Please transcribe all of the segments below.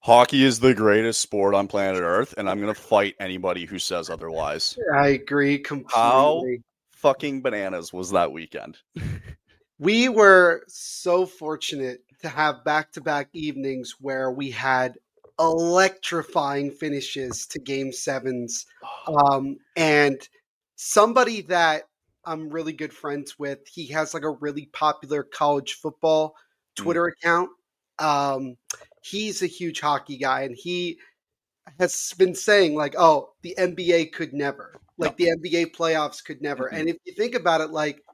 Hockey is the greatest sport on planet Earth, and I'm going to fight anybody who says otherwise. I agree How completely. fucking bananas was that weekend? We were so fortunate to have back-to-back evenings where we had electrifying finishes to game sevens. And somebody that I'm really good friends with, he has like a really popular college football Mm, Twitter account. Um, he's a huge hockey guy, and he has been saying like, "Oh, the NBA could never, no. like the NBA playoffs could never." Mm-mm. And if you think about it, like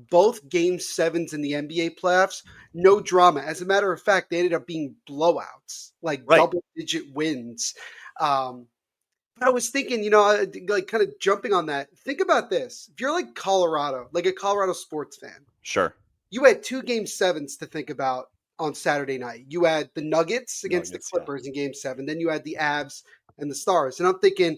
both game sevens in the NBA playoffs, no drama. As a matter of fact, they ended up being blowouts, like Right. double digit wins. Um, but I was thinking, like kind of jumping on that. Think about this: if you're like Colorado, like a Colorado sports fan, Sure. you had two game sevens to think about on Saturday night. You had the Nuggets against the Nuggets, yeah. Clippers in game seven. Then you had the Avs and the Stars. And I'm thinking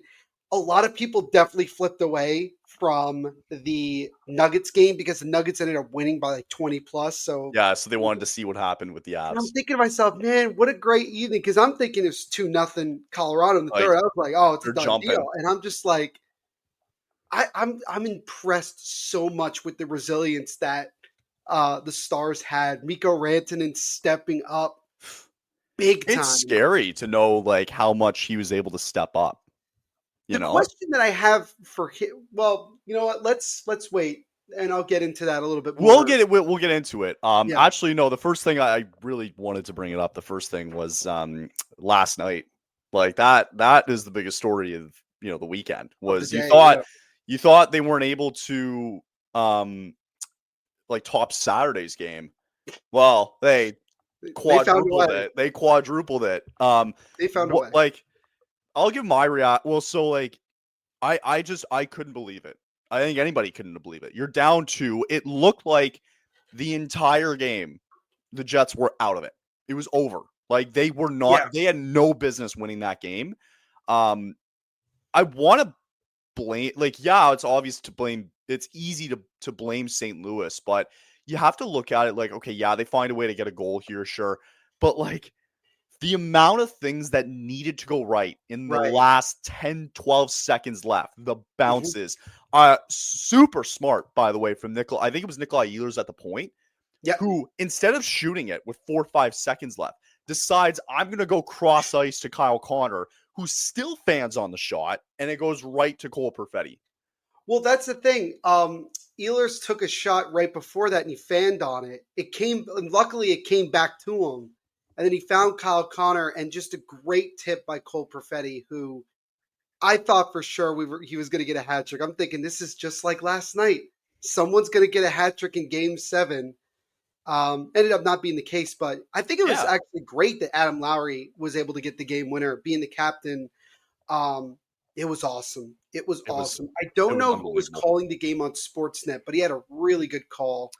a lot of people definitely flipped away from the Nuggets game because the Nuggets ended up winning by like 20 plus. So, Yeah, so they wanted to see what happened with the and I'm Avs. thinking to myself, man, what a great evening. Because I'm thinking it's 2-0 Colorado in the Like, third. I was like, oh, it's a they're done deal. jumping. And I'm just like, I'm impressed so much with the resilience that the Stars had. Mikko Rantanen stepping up big It's time. scary to know, like, how much he was able to step up, you The know? question that I have for him, well, you know what? Let's wait, and I'll get into that a little bit We'll more. get it. We'll get into it. Yeah. Actually, no. The first thing I really wanted to bring it up. The first thing was last night. Like that. That is the biggest story of the weekend. Of the Was day. Yeah. you thought they weren't able to like top Saturday's game. Well, they They found a quadrupled way. it. They quadrupled it. They found a What way. like I'll give my react. Well, so like I couldn't believe it. I think anybody couldn't believe it. You're down two. It looked like the entire game, the Jets were out of it. It was over. Like they were Yeah. not. They had no business winning that game. I want to blame. Like, yeah, it's obvious to blame. It's easy to blame St. Louis, but you have to look at it like, okay, yeah, they find a way to get a goal here, sure, but like the amount of things that needed to go right in the Right. last 10, 12 seconds left, the Mhm. bounces, super smart, by the way, from Nikolai. I think it was Nikolai Ehlers at the point, Yep. who, instead of shooting it with 4 or 5 seconds left, decides I'm going to go cross ice to Kyle Connor, who still fans on the shot, and it goes right to Cole Perfetti. Well, that's the thing. Ehlers took a shot right before that, and he fanned on it. It came, and luckily, it came back to him, and then he found Kyle Connor, and just a great tip by Cole Perfetti, who I thought for sure he was going to get a hat trick. I'm thinking this is just like last night. Someone's going to get a hat trick in Game 7. Ended up not being the case, but I think it was Yeah, actually great that Adam Lowry was able to get the game winner, being the captain. Um, it was awesome. It was it was awesome. I it don't was know who was unbelievable. calling the game on Sportsnet, but he had a really good call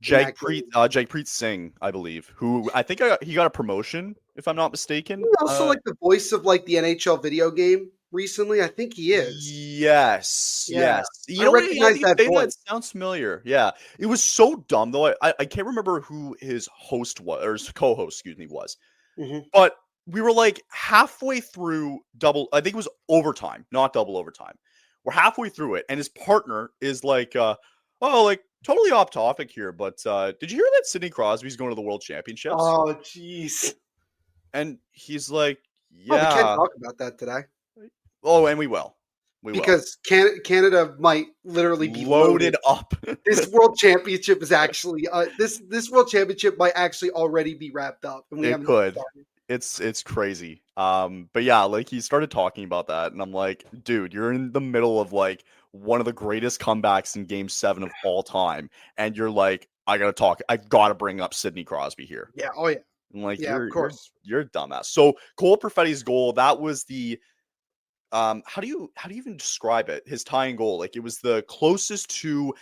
in that game. Jagpreet Singh, I believe, who I think he got a promotion, if I'm not mistaken. He's also like the voice of like the NHL video game recently. I think he is. Yes, Yeah, yes. You I know what? Yeah, recognize you that say that voice. sounds familiar. Yeah, it was so dumb though. I can't remember who his host was or his co-host, excuse me, was. Hmm. But we were like halfway through double. I think it was overtime, not double overtime. We're halfway through it, and his partner is like, "Oh, like totally off topic here, but did you hear that Sidney Crosby's going to the World Championships?" Oh, jeez. And he's like, Oh, we can't "Yeah." talk about that today Oh, and we will. We will. because Canada might literally be loaded. Loaded up. This world championship is actually this world championship might actually already be wrapped up, and we It haven't even could. started. It's crazy. But yeah, like he started talking about that, and I'm like, dude, you're in the middle of like one of the greatest comebacks in Game 7 of all time, and you're like, I gotta bring up Sidney Crosby here. Yeah. Oh yeah. I'm like, Yeah. Of course. you're a dumbass. So Cole Perfetti's goal, that was the how do you even describe it? His tying goal, like it was the closest to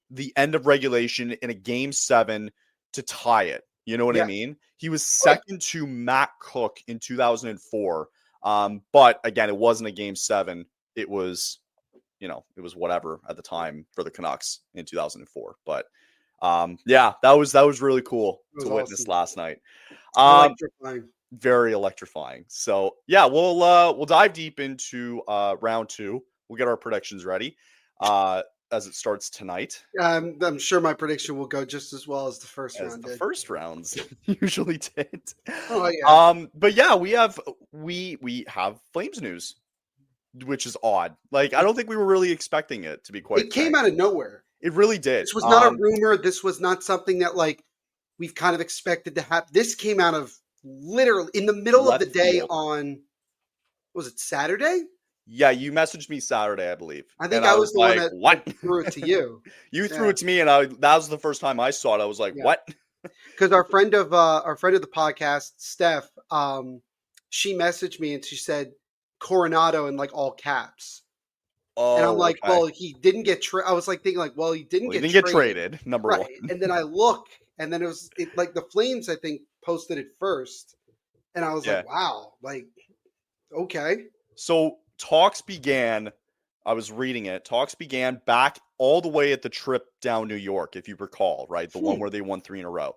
the end of regulation in a Game 7 to tie it. You know what I Yeah. mean? He was Oh yeah. second to Matt Cook in 2004. But again, it wasn't a Game 7. It was, it was whatever at the time for the Canucks in 2004. But yeah, that was really cool It to was witness awesome. last night. Um, Electrifying. very electrifying. So yeah, we'll dive deep into round two. We'll get our predictions ready as it starts tonight, I'm sure my prediction will go just as well as the first as round the did. first rounds usually did. Oh yeah, But yeah, we have Flames news, which is odd. Like I don't think we were really expecting it, to be quite it came frank. out of nowhere. It really did. This was not a rumor. This was not something that like we've kind of expected to happen. This came out of literally in the middle of the Left day field. on, was it Saturday? Yeah, you messaged me Saturday, I believe, I and think I I was was the one like, that "What?" threw it to you. You threw Yeah, it to me, and that was the first time I saw it. I was like, yeah. "What?" Because our friend of the podcast, Steph, she messaged me and she said Coronato in like all caps. And I'm Oh, like, okay. well, he didn't get I was like thinking like, well, he didn't Well, he get didn't get traded. traded, number one. Right. And then I look and then it like the Flames, I think, posted it first. And I was Yeah. like, wow, like, okay. So talks began. I was reading it. Talks began back all the way at the trip down New York, if you recall, right? The one Hmm. where they won three in a row.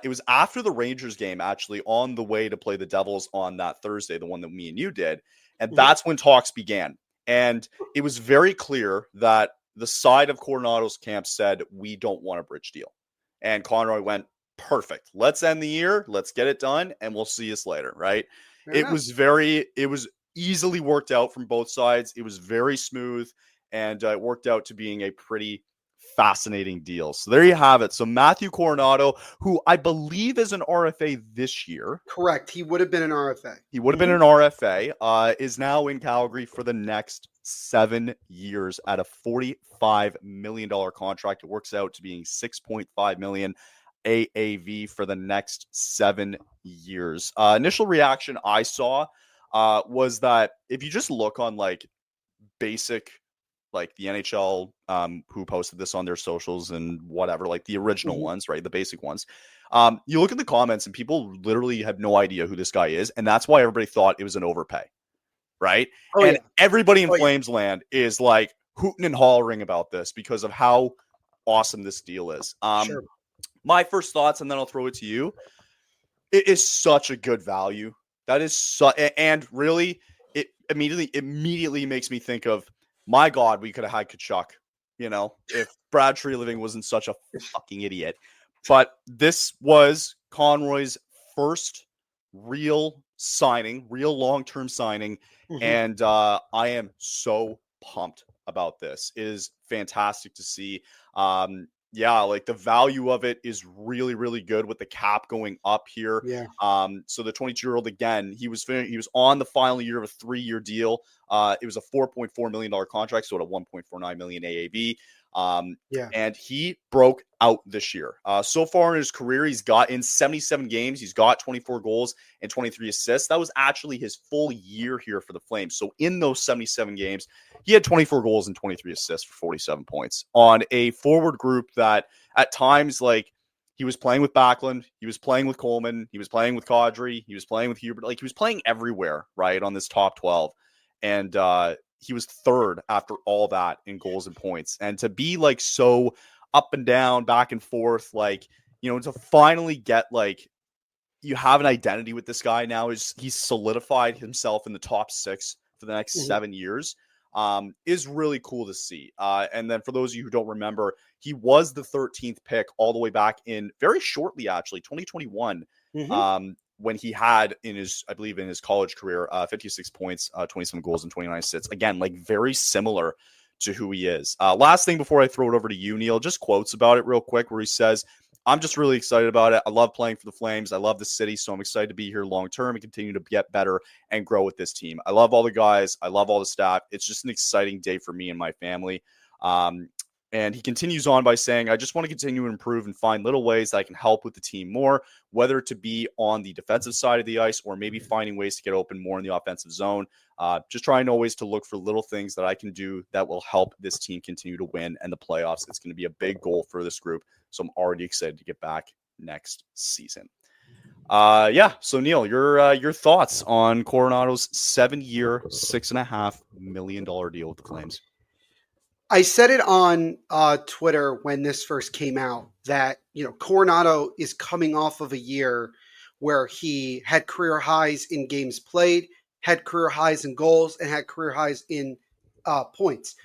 It was after the Rangers game, actually, on the way to play the Devils on that Thursday, the one that me and you did. And Hmm. that's when talks began. And it was very clear that the side of Coronato's camp said, we don't want a bridge deal. And Conroy went, perfect. Let's end the year. Let's get it done. And we'll see us later, right? Fair enough. It was easily worked out from both sides. It was very smooth, and it worked out to being a pretty fascinating deal. So there you have it. So Matthew Coronato, who I believe is an RFA this year, Correct. He would have been an RFA. he would have been Hmm. an RFA, is now in Calgary for the next 7 years at a $45 million contract. It works out to being $6.5 million AAV for the next 7 years. Initial reaction I saw was that if you just look on like basic, like the NHL, who posted this on their socials and whatever, like the original Hmm. ones, right? The basic ones. You look at the comments and people literally have no idea who this guy is. And that's why everybody thought it was an overpay, right? Oh And yeah. everybody in Oh yeah. Flames land is like hooting and hollering about this because of how awesome this deal is. Sure. My first thoughts, and then I'll throw it to you. It is such a good value. That is and really, it immediately makes me think of, my God, we could have had Kachuk. You know, if Brad Treliving wasn't such a fucking idiot. But this was Conroy's first real signing, real long-term signing, Hmm. and I am so pumped about this. It is fantastic to see. Yeah, like the value of it is really, really good with the cap going up here. Yeah. So the 22-year-old, again, he was on the final year of a 3-year deal. It was a $4.4 million contract, so at a $1.49 million AAV. Yeah. And he broke out this year. So far in his career, he's got in 77 games, he's got 24 goals and 23 assists. That was actually his full year here for the Flames. So in those 77 games, he had 24 goals and 23 assists for 47 points on a forward group that at times, like, he was playing with Backlund, he was playing with Coleman, he was playing with Kadri, he was playing with Hubert. Like, he was playing everywhere, right, on this top 12. And he was third after all that in goals and points. And to be like so up and down, back and forth, like, you know, to finally get like, you have an identity with this guy now, is he's solidified himself in the top 6 for the next Hmm. 7 years, is really cool to see. And then for those of you who don't remember, he was the 13th pick all the way back in very shortly, actually, 2021, Hmm. when he had in his, I believe in his college career, 56 points, 27 goals and 29 assists. Again, like very similar to who he is. Last thing before I throw it over to you, Neil, just quotes about it real quick, where he says, I'm just really excited about it. I love playing for the Flames. I love the city, so I'm excited to be here long term and continue to get better and grow with this team. I love all the guys. I love all the staff. It's just an exciting day for me and my family. And he continues on by saying, I just want to continue to improve and find little ways that I can help with the team more, whether to be on the defensive side of the ice or maybe finding ways to get open more in the offensive zone. Just trying always to look for little things that I can do that will help this team continue to win and the playoffs. It's going to be a big goal for this group. So I'm already excited to get back next season. Yeah. So Neil, your thoughts on Coronato's 7-year, $6.5 million deal with the Flames? I said it on Twitter when this first came out that, you know, Coronato is coming off of a year where he had career highs in games played, had career highs in goals, and had career highs in points.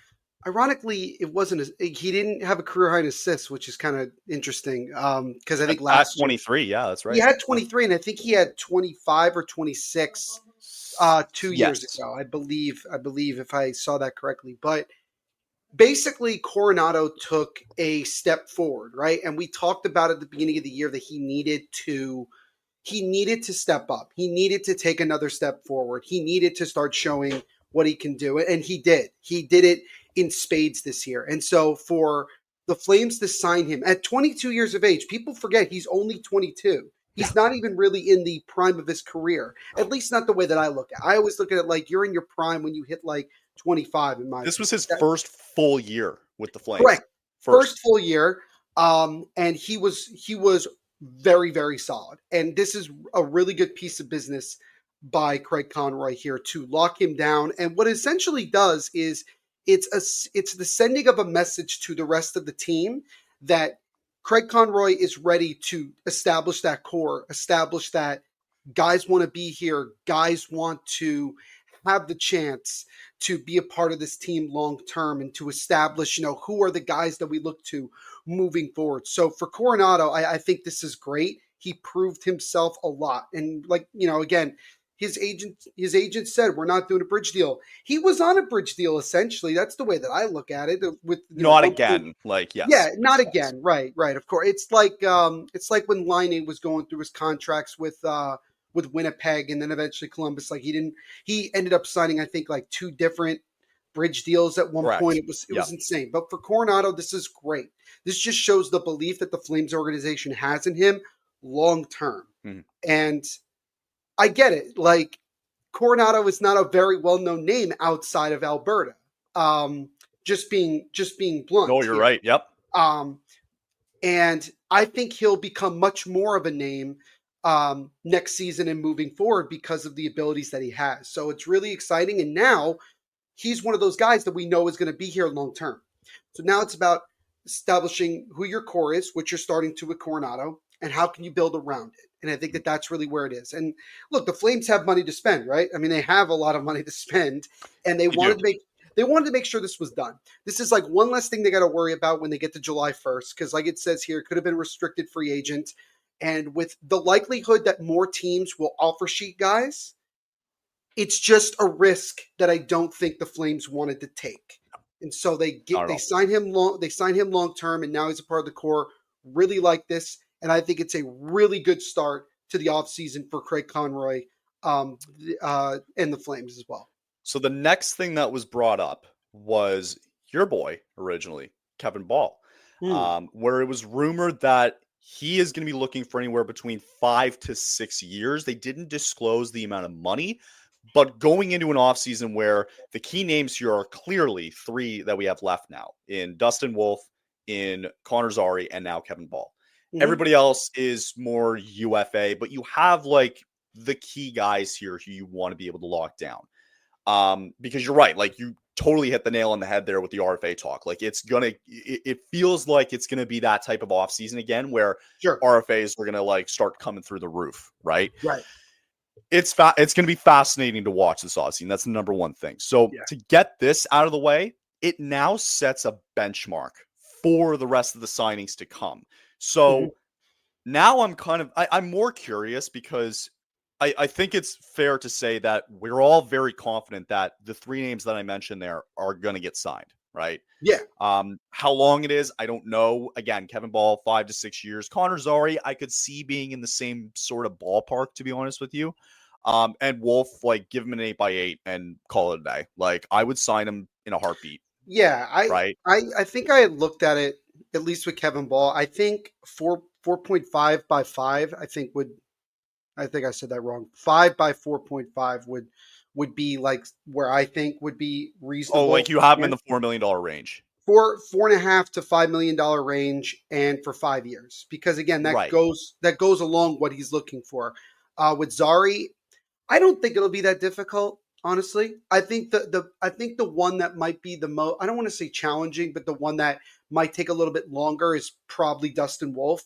Ironically, it wasn't he didn't have a career high in assists, which is kind of interesting because I think At last year 23, yeah, that's he right. had Yeah. 23, and I think he had 25 or 26 2 years Yes. ago. I believe if I saw that correctly. But basically, Coronato took a step forward, right? And we talked about at the beginning of the year that he needed to step up. He needed to take another step forward. He needed to start showing what he can do. And he did. He did it in spades this year. And so for the Flames to sign him at 22 years of age, people forget he's only 22. Yeah. He's not even really in the prime of his career, at least not the way that I look at it. I always look at it like you're in your prime when you hit like 25, in my This was opinion. his first full year with the Flames. Correct. First. First full year. And he was very, very solid. And this is a really good piece of business by Craig Conroy here to lock him down. And what it essentially does is it's the sending of a message to the rest of the team that Craig Conroy is ready to establish that core, establish that guys want to be here, guys want to have the chance to be a part of this team long term and to establish, who are the guys that we look to moving forward. So for Coronato, I think this is great. He proved himself a lot. And again, his agent said we're not doing a bridge deal. He was on a bridge deal essentially. That's the way that I look at it. With Not 1 point. again. Like, Yeah, yes, not makes sense. again. Right, right. Of course, it's like when Line was going through his contracts with Winnipeg and then eventually Columbus. Like he ended up signing I think like two different bridge deals at one point. Correct. It was Yeah. insane. But for Coronado, this is great. This just shows the belief that the Flames organization has in him long term. Mhm. And I get it. Like Coronado is not a very well known name outside of Alberta. Um, just being No, blunt you're here. right. Yep. Um, and I think he'll become much more of a name next season and moving forward because of the abilities that he has. So it's really exciting. And now he's one of those guys that we know is going to be here long term. So now it's about establishing who your core is, which you're starting to with Coronado, and how can you build around it. And I think that that's really where it is. And look, the Flames have money to spend, right? I mean, they have a lot of money to spend, and they You do. wanted to make sure this was done. This is like one less thing they got to worry about when they get to July 1st, because like it says here, it could have been restricted free agent. And with the likelihood that more teams will offer sheet guys, it's just a risk that I don't think the Flames wanted to take. And so Not at they all. sign him long term, and now he's a part of the core. Really like this, and I think it's a really good start to the offseason for Craig Conroy and the Flames as well. So the next thing that was brought up was your boy originally, Kevin Ball, Mm. where it was rumored that he is going to be looking for anywhere between 5 to 6 years. They didn't disclose the amount of money, but going into an offseason where the key names here are clearly three that we have left now in Dustin Wolf, in Connor Zary, and now Kevin Ball. Hmm. Everybody else is more UFA, but you have like the key guys here who you want to be able to lock down. Because you're right, like you totally hit the nail on the head there with the RFA talk. Like it feels like it's gonna be that type of offseason again where Sure. RFAs are gonna like start coming through the roof, right? Right. It's gonna be fascinating to watch this offseason. That's the number one thing. So Yeah. to get this out of the way, it now sets a benchmark for the rest of the signings to come. Hmm. So now I'm more curious because I think it's fair to say that we're all very confident that the three names that I mentioned there are going to get signed, right? Yeah. How long it is, I don't know. Again, Kevin Ball, 5 to 6 years. Connor Zary, I could see being in the same sort of ballpark, to be honest with you. And Wolf, like, give him an 8x8 and call it a day. Like, I would sign him in a heartbeat, Yeah. I right? I I think I had looked at it at least with Kevin Ball. I think 4.5 by 5. I think I said that wrong. 5 by 4.5 would be like where I think would be Oh, reasonable like you for have him in him. the $4 million range. $4.5 to $5 million range, and for 5 years, because again, Right. that goes along what he's looking for. With Zari, I don't think it'll be that difficult. Honestly, I think the one that might be the most, I don't want to say challenging, but the one that might take a little bit longer is probably Dustin Wolf.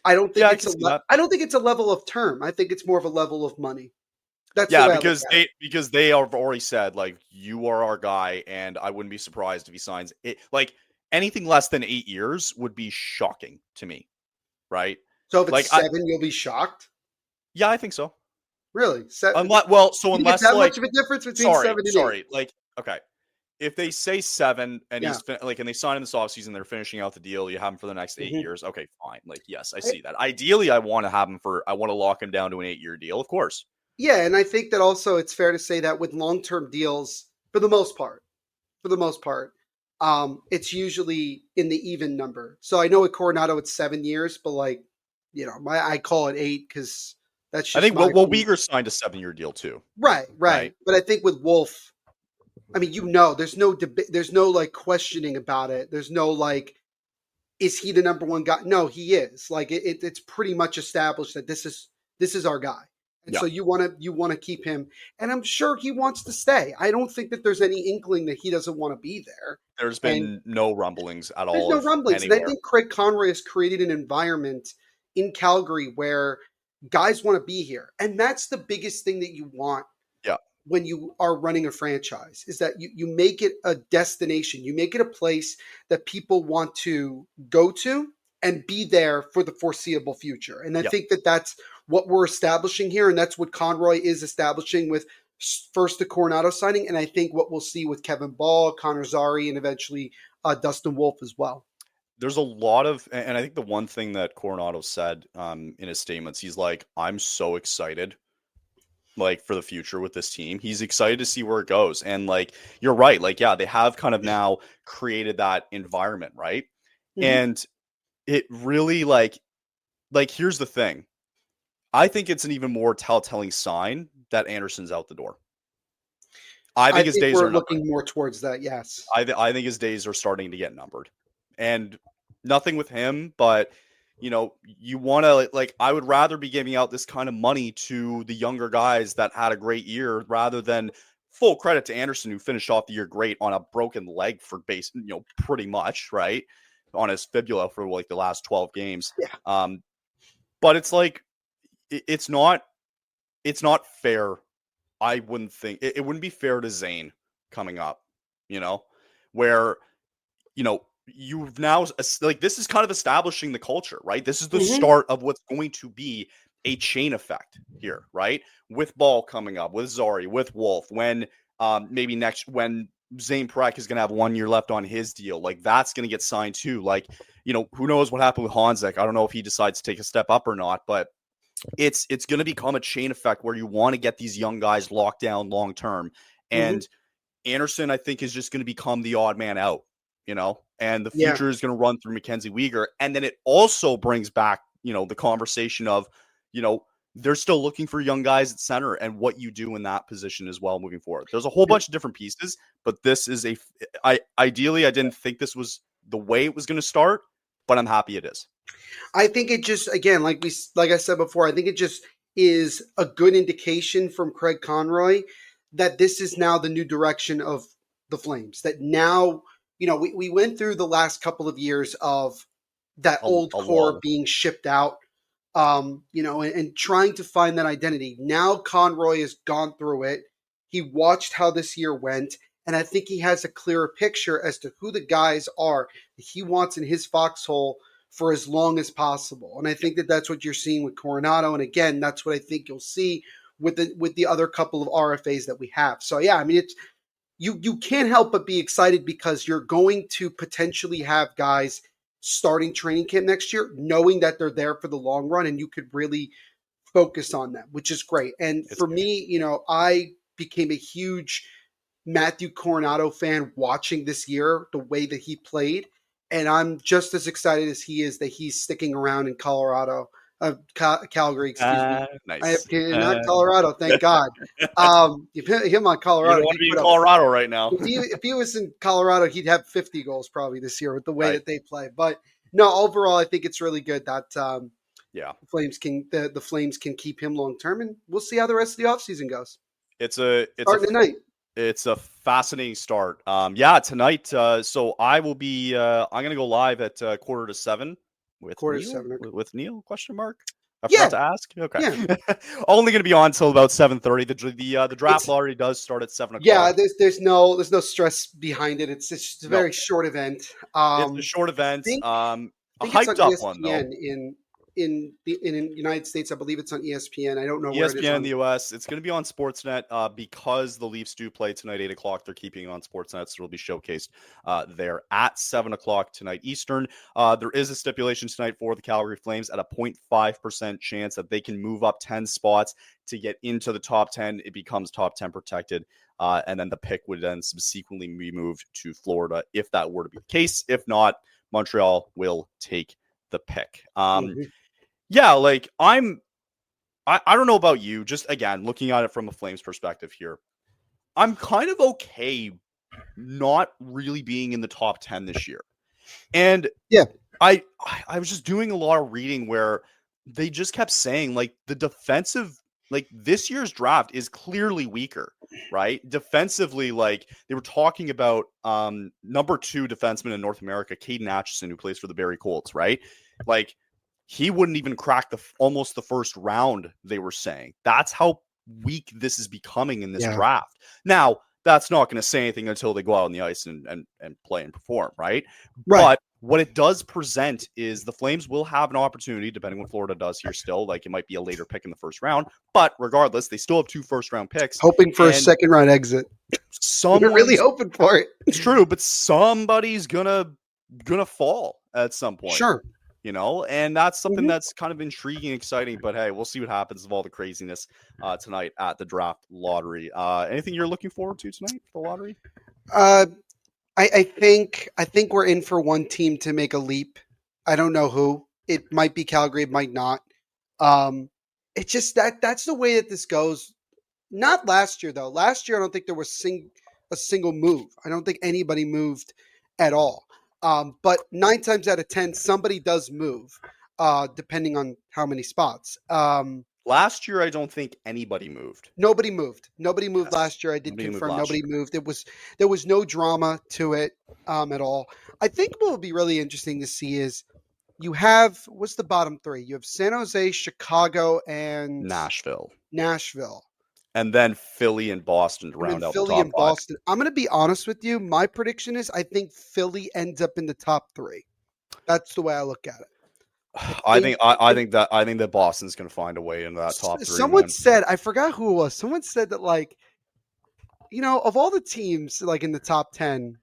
I don't think Yeah, I it's can see that. I don't think it's a level of term. I think it's more of a level of money. That's the Yeah, way I look at it. because they have already said like you are our guy, and I wouldn't be surprised if he signs it. Like anything less than 8 years would be shocking to me, right? So if it's Like I 7, you'll be shocked? yeah, I think so. Really? Unless well, so You think it's unless that much like of a difference between sorry, 7 and 8? sorry, like okay, if they say 7 and Yeah. like and they sign in this offseason, they're finishing out the deal, you have him for the next 8 Mhm. years. Okay, fine. Like yes, I I see that. Ideally, I want to lock him down to an 8-year deal, of course. Yeah, and I think that also it's fair to say that with long-term deals, for the most part, it's usually in the even number. So I know with Coronado it's 7 years, but like, I call it 8 because that's I just think my well opinion. Uyghur signed a 7-year deal too, Right, right? right. But I think with Wolf, I mean, there's no debate, there's no like questioning about it. There's no like, is he the number one guy? No, he is. Like it's pretty much established that this is our guy. And Yeah. so you want to keep him, and I'm sure he wants to stay. I don't think that there's any inkling that he doesn't want to be there. There's And been no rumblings at there's all no of rumblings. And I anywhere. think Craig Conroy has created an environment in Calgary where guys want to be here. And that's the biggest thing that you want Yeah. when you are running a franchise, is that you make it a destination. You make it a place that people want to go to and be there for the foreseeable future. And I Yeah. think that that's what we're establishing here. And that's what Conroy is establishing with first the Coronado signing. And I think what we'll see with Kevin Ball, Connor Zari, and eventually Dustin Wolf as well. There's a lot of and I think the one thing that Coronato said in his statements, he's like, I'm so excited like for the future with this team. He's excited to see where it goes. And like you're right, like yeah, they have kind of now created that environment, right? Mhm. And it really like here's the thing. I think it's an even more telltale sign that Anderson's out the door. I I think his think days we're are numbered. looking more towards that. Yes. I think his days are starting to get numbered. And nothing with him, but you want to like I would rather be giving out this kind of money to the younger guys that had a great year rather than full credit to Anderson who finished off the year great on a broken leg for pretty much, right? On his fibula for like the last 12 games. Yeah. But it's like it's not fair. I wouldn't think it wouldn't be fair to Zane coming up, you know, where you've now like this is kind of establishing the culture, right? This is the Hmm. start of what's going to be a chain effect here, right? With Ball coming up, with Zari, with Wolf, when maybe next when Zane Prek is going to have 1 year left on his deal, like that's going to get signed too. Like, who knows what happened with Hanzek? I don't know if he decides to take a step up or not, but it's going to become a chain effect where you want to get these young guys locked down long term. Hmm. And Anderson, I think, is just going to become the odd man out, and the Yeah. future is going to run through Mackenzie Weegar. And then it also brings back, the conversation of, you know, they're still looking for young guys at center and what you do in that position as well moving forward. There's a whole bunch of different pieces, but this is ideally, I didn't think this was the way it was going to start, but I'm happy it is. I think it just, again, like I said before, I think it just is a good indication from Craig Conroy that this is now the new direction of the Flames. That now, we went through the last couple of years of that old A core lull. being shipped out, and trying to find that identity. Now Conroy has gone through it. He watched how this year went, and I think he has a clearer picture as to who the guys are that he wants in his foxhole for as long as possible. And I think that that's what you're seeing with Coronado. And again, that's what I think you'll see with the other couple of RFAs that we have. So yeah, I mean, it's you can't help but be excited because you're going to potentially have guys starting training camp next year, knowing that they're there for the long run, and you could really focus on them, which is great. And It's for me, I became a huge Matthew Coronado fan watching this year, the way that he played. And I'm just as excited as he is that he's sticking around in Colorado, Calgary, excuse me. I have Nice. not Colorado, thank God. If him on You don't Colorado, want he to be in put up. Colorado right now. If he was in Colorado, he'd have 50 goals probably this year with the way Right. that they play. But no, overall, I think it's really good that Yeah. the Flames can keep him long term, and we'll see how the rest of the offseason goes. It's a Starting tonight. it's a fascinating start. Yeah, tonight. So I will be. I'm gonna go live at 6:45 with Quarter Neil? 7. With Neil? Question mark. I forgot Yeah, to ask. Okay, yeah. only going to be on until about 7:30. The draft It's lottery does start at 7 o'clock. yeah. There's no stress behind it. It's just a No, very short event. it's a short event. Think A think it's on hyped up one though. ESPN in United States. I believe it's on ESPN. I don't know where it is ESPN in on. the US. It's going to be on Sportsnet because the Leafs do play tonight, 8 o'clock. They're keeping it on Sportsnet, so it'll be showcased there at 7 o'clock tonight Eastern. There is a stipulation tonight for the Calgary Flames at a 0.5% chance that they can move up 10 spots to get into the top 10. It becomes top 10 protected. And then the pick would then subsequently be moved to Florida if that were to be the case. If not, Montreal will take the pick. Mhm. Yeah, like I don't know about you, just again, looking at it from a Flames perspective here. I'm kind of okay not really being in the top 10 this year. And Yeah, I was just doing a lot of reading where they just kept saying like the defensive like this year's draft is clearly weaker, right? Defensively, like they were talking about number 2 defenseman in North America, Caden Atchison, who plays for the Barrie Colts, right? Like he wouldn't even crack almost the first round, they were saying. That's how weak this is becoming in this yeah. draft. Now, that's not going to say anything until they go out on the ice and play and perform, right? Right. But what it does present is the Flames will have an opportunity, depending what Florida does here still. Like it might be a later pick in the first round, but regardless, they still have 2 first-round picks. Hoping for a And second round exit. We're really someone's hoping for it. it's true, but somebody's gonna fall at some point. Sure. And that's something Mhm. that's kind of intriguing, exciting. But hey, we'll see what happens with all the craziness tonight at the draft lottery. Anything you're looking forward to tonight for the lottery? Uh, I think we're in for one team to make a leap. I don't know who. It might be Calgary, it might not. Um, it's just that's the way that this goes. Not last year though. Last year I don't think there was a single move. I don't think anybody moved at all. But 9 times out of 10, somebody does move, depending on how many spots. Last year, I don't think anybody moved. Nobody moved. Nobody moved Yes, last year. I did nobody moved confirm last nobody year. moved. There was no drama to it at all. I think what will be really interesting to see is you have what's the bottom 3? You have San Jose, Chicago, and Nashville, Nashville, and then Philly and Boston to and then round out the Philly top and 5. Boston. I'm going to be honest with you. My prediction is I think Philly ends up in the top 3. That's the way I look at it. I think think I think that Boston's going to find a way into that top 3, someone man. said, I forgot who it was. Someone said that like of all the teams like in the top 10,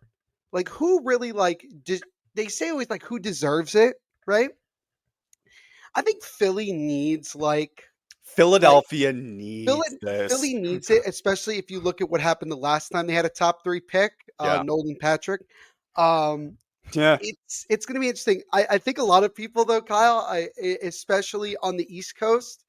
like who really like they say always like who deserves it, right? I think Philly needs like Philadelphia needs Philly, this. Philly needs it, especially if you look at what happened the last time they had a top 3 pick, Yeah, Nolan Patrick. Um, yeah. it's going to be interesting. I think a lot of people though, Kyle, especially on the East Coast,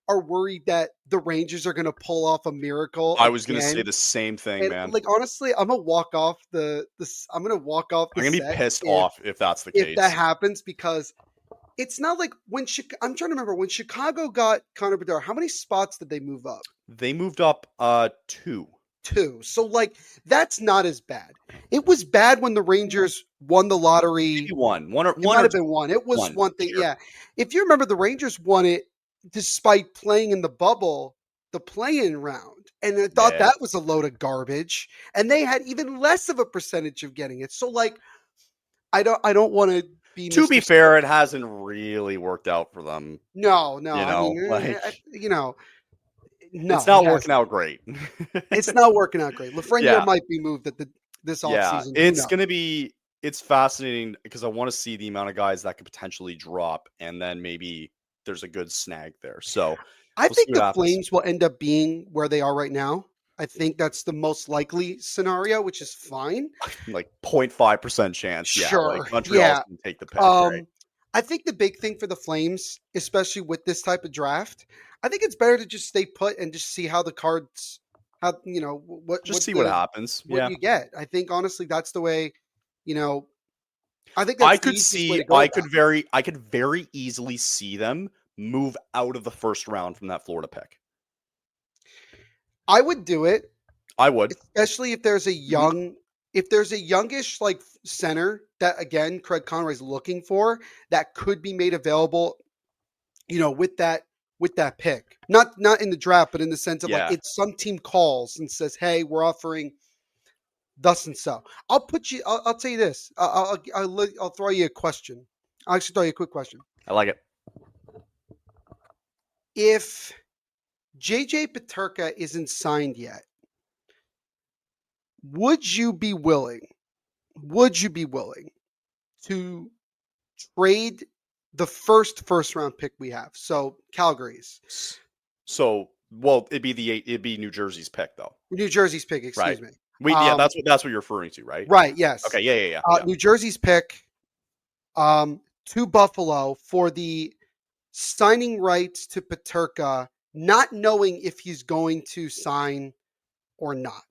are worried that the Rangers are going to pull off a miracle I was going to say again. the same thing, And man. like honestly, I'm gonna walk off the I'm going to be set pissed if off if that's the if that case. happens because it's not like I'm trying to remember when Chicago got Connor Bedard. How many spots did they move up? They moved up 2. 2. So like that's not as bad. It was bad when the Rangers won the lottery. Maybe one It or might have 2. been one. It was One one this thing. year. Yeah. If you remember, the Rangers won it despite playing in the bubble, the play-in round. And I thought Yeah. that was a load of garbage. And they had even less of a percentage of getting it. So like I don't want to be To be Mr. fair, it hasn't really worked out for them. No, no. I mean, Like it's no, it not working hasn't. out great. It's not working out great. Lafreniere Yeah. might be moved at this Yeah. offseason. Who It's knows? going to be it's fascinating because I want to see the amount of guys that could potentially drop and then maybe there's a good snag there. So, I we'll see think what the happens. Flames will end up being where they are right now. I think that's the most likely scenario, which is fine. Like 0.5% chance. Yeah, like Sure. Montreal's Yeah. going to take the pick, right? Um, I think the big thing for the Flames, especially with this type of draft, I think it's better to just stay put and just see how the cards, how Just see what happens. what Yeah. you get. I think honestly that's the way, you know, I think that's the easiest way to go about it. I could very easily see them move out of the first round from that Florida pick. I would do it, I would. especially if there's a Mhm. young if there's a youngish like center that again Craig Conroy's looking for that could be made available, with that pick, not in the draft, but in the sense of like Yeah. it's some team calls and says, "Hey, we're offering thus and so." I'll tell you this. I'll throw you a question. I'll actually throw you a quick question. I like it. If JJ Paterka isn't signed yet, would you be willing? Would you be willing to trade the first round pick we have? So Calgary's, So, well, it'd be New Jersey's pick though, New Jersey's pick. right? Excuse me. Yeah, that's what you're referring to, right? Right. Yes. Okay, yeah. New Jersey's pick to Buffalo for the signing rights to Paterka, not knowing if he's going to sign or not.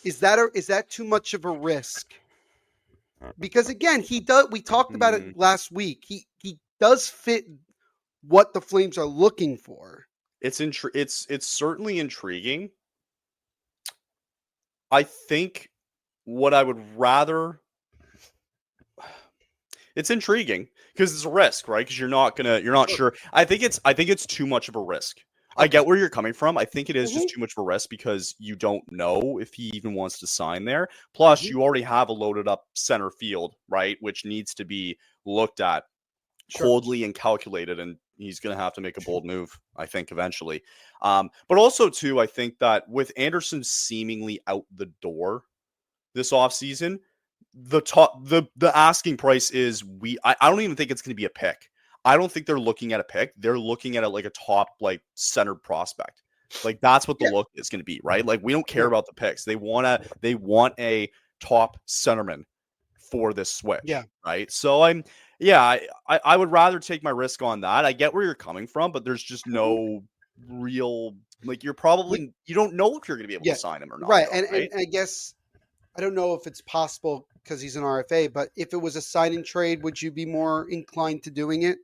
Is that too much of a risk? Because again, he does. We talked about Mm, it last week. He does fit what the Flames are looking for. it's certainly intriguing. I think what I would rather it's intriguing because it's a risk, right? Because you're not Sure. sure. I think it's too much of a risk. I Okay. get where you're coming from. I think it is just hmm too much of a risk because you don't know if he even wants to sign there. Plus, hmm you already have a loaded up center field, right? Which needs to be looked at Sure. coldly and calculated, and he's going to have to make a bold move, I think, eventually. But also, too, I think that with Anderson seemingly out the door this offseason, the asking price is I don't even think it's going to be a pick. I don't think they're looking at a pick. They're looking at it like a top like center prospect. Like that's what the Yeah. look is going to be, right? Like we don't care Yeah. about the picks. They want a top centerman for this Yeah. switch, right? So I would rather take my risk on that. I get where you're coming from, but there's just Mhm. no real like We, you don't know if you're going to be able to yeah. sign him or not Right. though, And right? I guess I don't know if it's possible because he's an RFA, but if it was a sign and trade, would you be more inclined to doing it?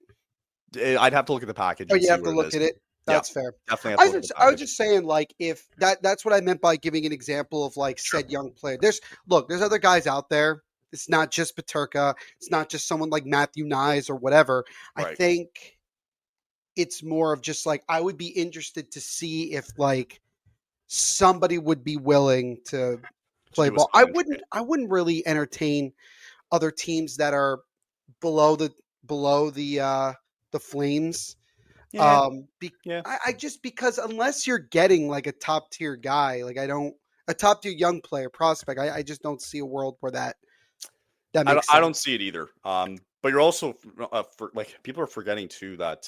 I'd have to look at the package Or and you see have to what it look is. at it. Yeah, That's fair. definitely have to look at the I was package. just saying, like, if that's what I meant by giving an example of like Sure. said young player. There's other guys out there. It's not just Paterka. It's not just someone like Matthew Nyes or whatever. I Right. think it's more of just like I would be interested to see if like somebody would be willing to To play do a ball. sign and trade. I wouldn't really entertain other teams that are below the Flames. Yeah. Um, be, Yeah. I just because unless you're getting like a top tier guy, like I don't a top tier young player prospect, I just don't see a world where that makes I don't sense. see it either. But you're also like people are forgetting too that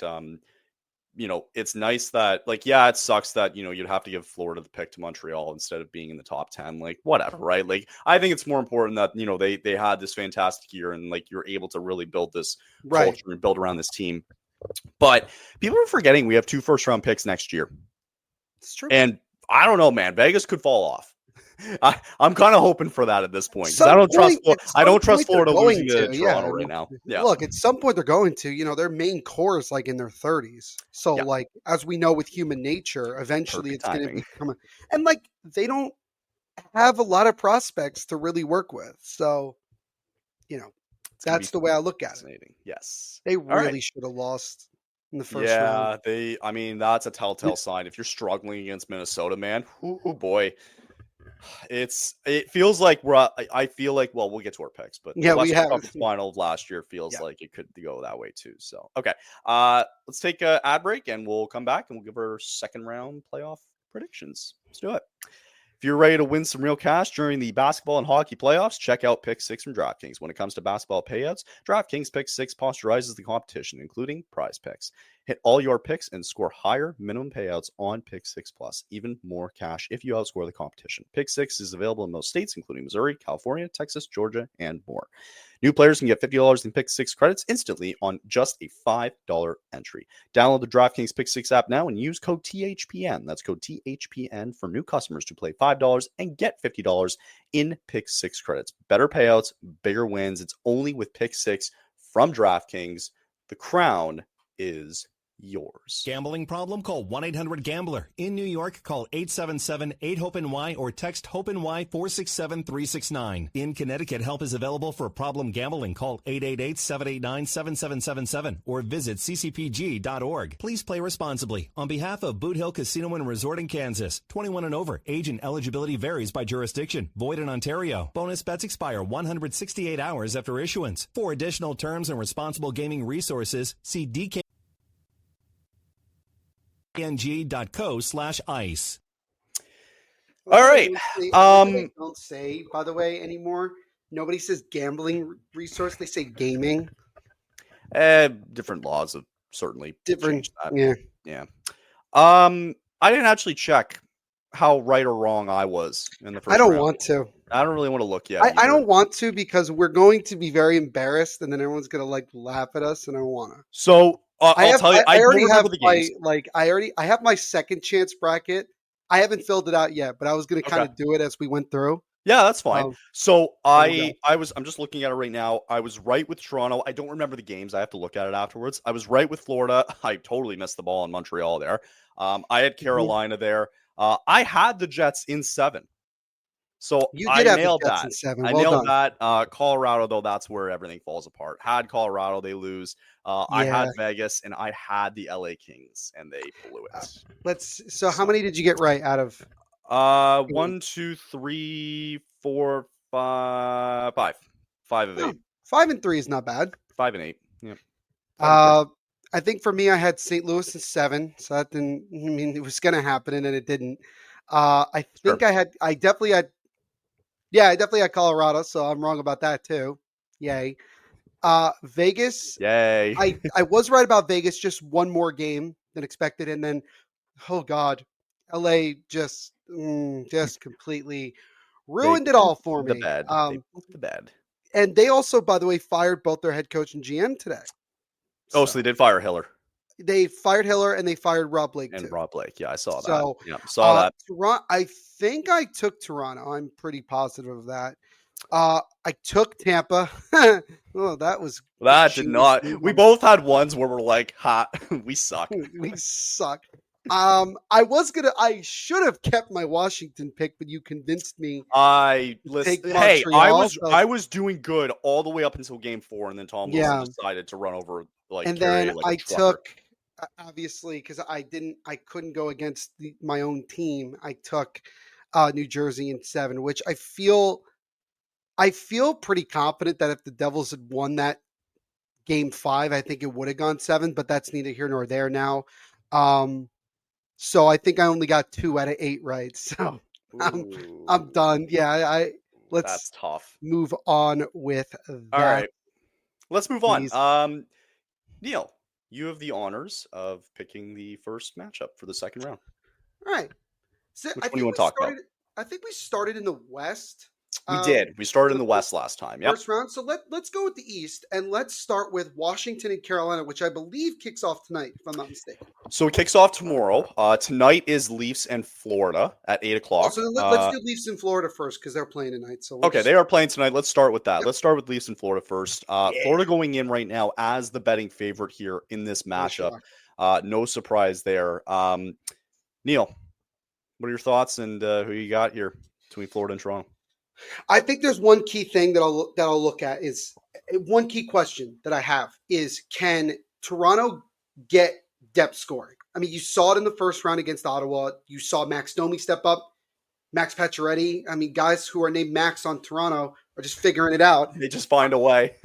it's nice that like yeah, it sucks that you'd have to give Florida the pick to Montreal instead of being in the top 10. Like whatever, right? Like I think it's more important that they had this fantastic year and like you're able to really build this Right. culture and build around this team. But people are forgetting we have 2 first round picks next year. It's true. And I don't know, man. Vegas could fall off. I'm kind of hoping for that at this point because At I some don't trust point they're Florida going losing to to. Yeah. Toronto right now. Yeah, Look, at some point they're going to. Their main core is like in their 30s. So yeah, like as we know with human nature, eventually perfect it's going to timing. become and like they don't have a lot of prospects to really work with. So, you know, It's gonna be that's the way I look at it. fascinating. Yes. They All right. really should have lost in the first round. Yeah, I mean, that's a telltale sign. If you're struggling against Minnesota, man, oh boy, it feels like I feel like, well, we'll get to our picks, but the Yeah, we Western have. Conference Final of last year feels Yeah. like it could go that way too. So, okay, let's take a ad break and we'll come back and we'll give our second round playoff predictions. Let's do it. If you're ready to win some real cash during the basketball and hockey playoffs, check out Pick 6 from DraftKings. When it comes to basketball payouts, DraftKings Pick 6 posterizes the competition, including prize picks. Hit all your picks and score higher minimum payouts on Pick 6 Plus, even more cash if you outscore the competition. Pick 6 is available in most states, including Missouri, California, Texas, Georgia, and more. New players can get $50 in Pick 6 credits instantly on just a $5 entry. Download the DraftKings Pick 6 app now and use code THPN. That's code THPN for new customers to play $5 and get $50 in Pick 6 credits. Better payouts, bigger wins. It's only with Pick 6 from DraftKings. The crown is yours. Gambling problem? Call 1-800-GAMBLER. In New York, call 877-8-HOPE-NY or text HOPE-NY 467-369. In Connecticut, help is available for problem gambling. Call 888-789-7777 or visit ccpg.org. Please play responsibly. On behalf of Boot Hill Casino and Resort in Kansas, 21 and over. Age and eligibility varies by jurisdiction. Void in Ontario. Bonus bets expire 168 hours after issuance. For additional terms and responsible gaming resources, see dkng.co/ice. All right. Don't say, by the way, anymore. Nobody says gambling resource. They say gaming. Different laws have certainly Different. changed that. Yeah. I didn't actually check how right or wrong I was in the first I don't round. want to. I don't really want to look yet. I don't want to because we're going to be very embarrassed, and then everyone's going to like laugh at us, and I don't want to. So I'll tell you, I already have the games. I have my second chance bracket. I haven't filled it out yet, but I was going to kind of do it as we went through. Yeah, that's fine. So I'm just looking at it right now. I was right with Toronto. I don't remember the games. I have to look at it afterwards. I was right with Florida. I totally missed the ball in Montreal there. I had Carolina there. I had the Jets in 7. So I nailed that. In 7. I nailed that. Colorado, though, that's where everything falls apart. Had Colorado, they lose. I had Vegas, and I had the LA Kings, and they blew it. So how many did you get right out of? 1, 2, 3, 4, 5. 5 of 8. 5 and 3 is not bad. 5 and 8. Yeah. I think for me, I had St. Louis in 7, so that didn't. I mean, it was going to happen, and then it didn't. I think I definitely had Colorado, so I'm wrong about that too. Yay. Vegas. Yay. I was right about Vegas, just one more game than expected, and then, oh God, LA just completely ruined it all for me. The bed. And they also, by the way, fired both their head coach and GM today. So they did fire Hiller. They fired Hiller and they fired Rob Blake too. Rob Blake, yeah, I saw that. Yeah, saw that. I think I took Toronto. I'm pretty positive of that. I took Tampa. Oh, that was did not. We both had ones where we're like, "Hot, we suck. We suck." I should have kept my Washington pick, but you convinced me. I was doing good all the way up until game 4, and then Tom Wilson decided to run over and then I took, obviously, because I couldn't go against my own team. I took New Jersey in 7, which I feel pretty confident that if the Devils had won that game 5, I think it would have gone 7, but that's neither here nor there now. So I think I only got 2 out of 8 right. So I'm done. Yeah, that's tough. Move on with that. All right, let's move on. Neil, you have the honors of picking the first matchup for the second round. All right. So Which one do you want to talk about? I think we started in the West. We did. We started in the West last time. Yep. First round. So let's go with the East, and let's start with Washington and Carolina, which I believe kicks off tonight, if I'm not mistaken. So it kicks off tomorrow. Tonight is Leafs and Florida at 8 o'clock. So let's do Leafs and Florida first because they're playing tonight. So they are playing tonight. Let's start with that. Yep. Let's start with Leafs and Florida first. Florida going in right now as the betting favorite here in this matchup. No surprise there. Neil, what are your thoughts and who you got here between Florida and Toronto? I think there's one key thing that I'll look at is one key question that I have is, can Toronto get depth scoring? I mean, you saw it in the first round against Ottawa. You saw Max Domi step up, Max Pacioretty. I mean, guys who are named Max on Toronto are just figuring it out. They just find a way.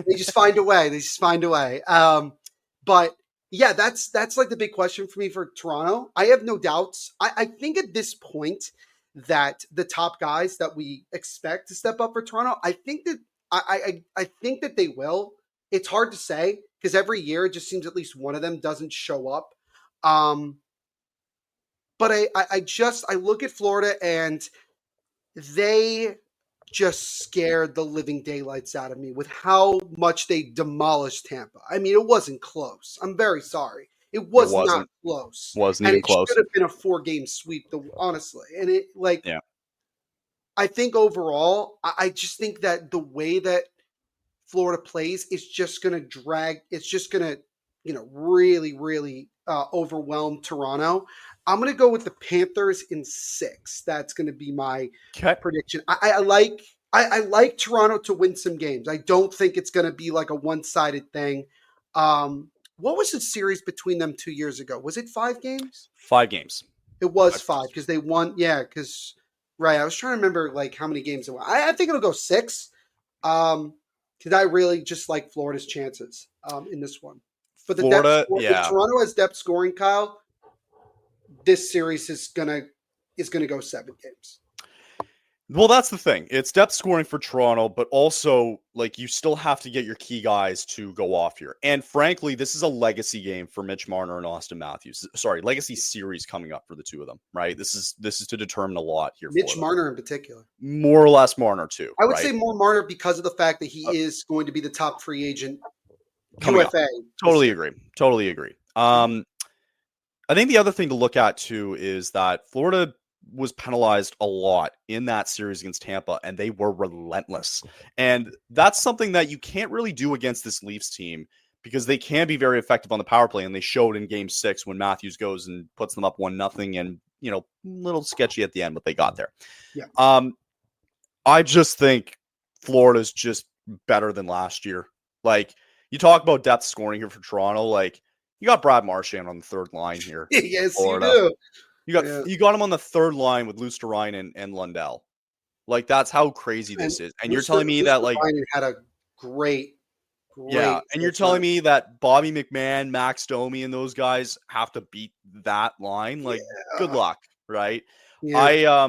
But yeah, that's like the big question for me for Toronto. I have no doubts. I think at this point that the top guys that we expect to step up for Toronto, I think that I think that they will. It's hard to say because every year it just seems at least one of them doesn't show up. But I look at Florida and they just scared the living daylights out of me with how much they demolished Tampa. I mean, it wasn't close. I'm very sorry. It was not close. Wasn't even close. It should have been a 4-game sweep, honestly. And I think overall, I just think that the way that Florida plays is just going to drag. It's just going to, really, really overwhelm Toronto. I'm going to go with the Panthers in 6. That's going to be my Okay. prediction. I like Toronto to win some games. I don't think it's going to be like a one-sided thing. What was the series between them 2 years ago? Was it 5 games? 5 games. It was 5 because they won. Yeah, because right. I was trying to remember like how many games it was. I think it'll go 6. Because I really just like Florida's chances in this one. But the Florida, if Toronto has depth scoring, Kyle, this series is gonna go 7 games. Well, that's the thing. It's depth scoring for Toronto, but also like you still have to get your key guys to go off here. And frankly, this is a legacy game for Mitch Marner and Austin Matthews. Sorry, legacy series coming up for the two of them, right? This is to determine a lot here. Mitch Marner in particular, more or less Marner too. I would say more Marner because of the fact that he is going to be the top free agent. UFA. Totally agree. I think the other thing to look at too is that Florida was penalized a lot in that series against Tampa, and they were relentless. And that's something that you can't really do against this Leafs team because they can be very effective on the power play, and they showed in Game 6 when Matthews goes and puts them up 1-0, and a little sketchy at the end, but they got there. Yeah. I just think Florida's just better than last year. Like, you talk about depth scoring here for Toronto, like you got Brad Marchand on the third line here. Yes, Florida. you do. You got him on the third line with Luosterainen and Lundell. Like, that's how crazy this is. And you're telling me that like had a great and you're telling me that Bobby McMahon, Max Domi, and those guys have to beat that line. Like, good luck, right? Yeah.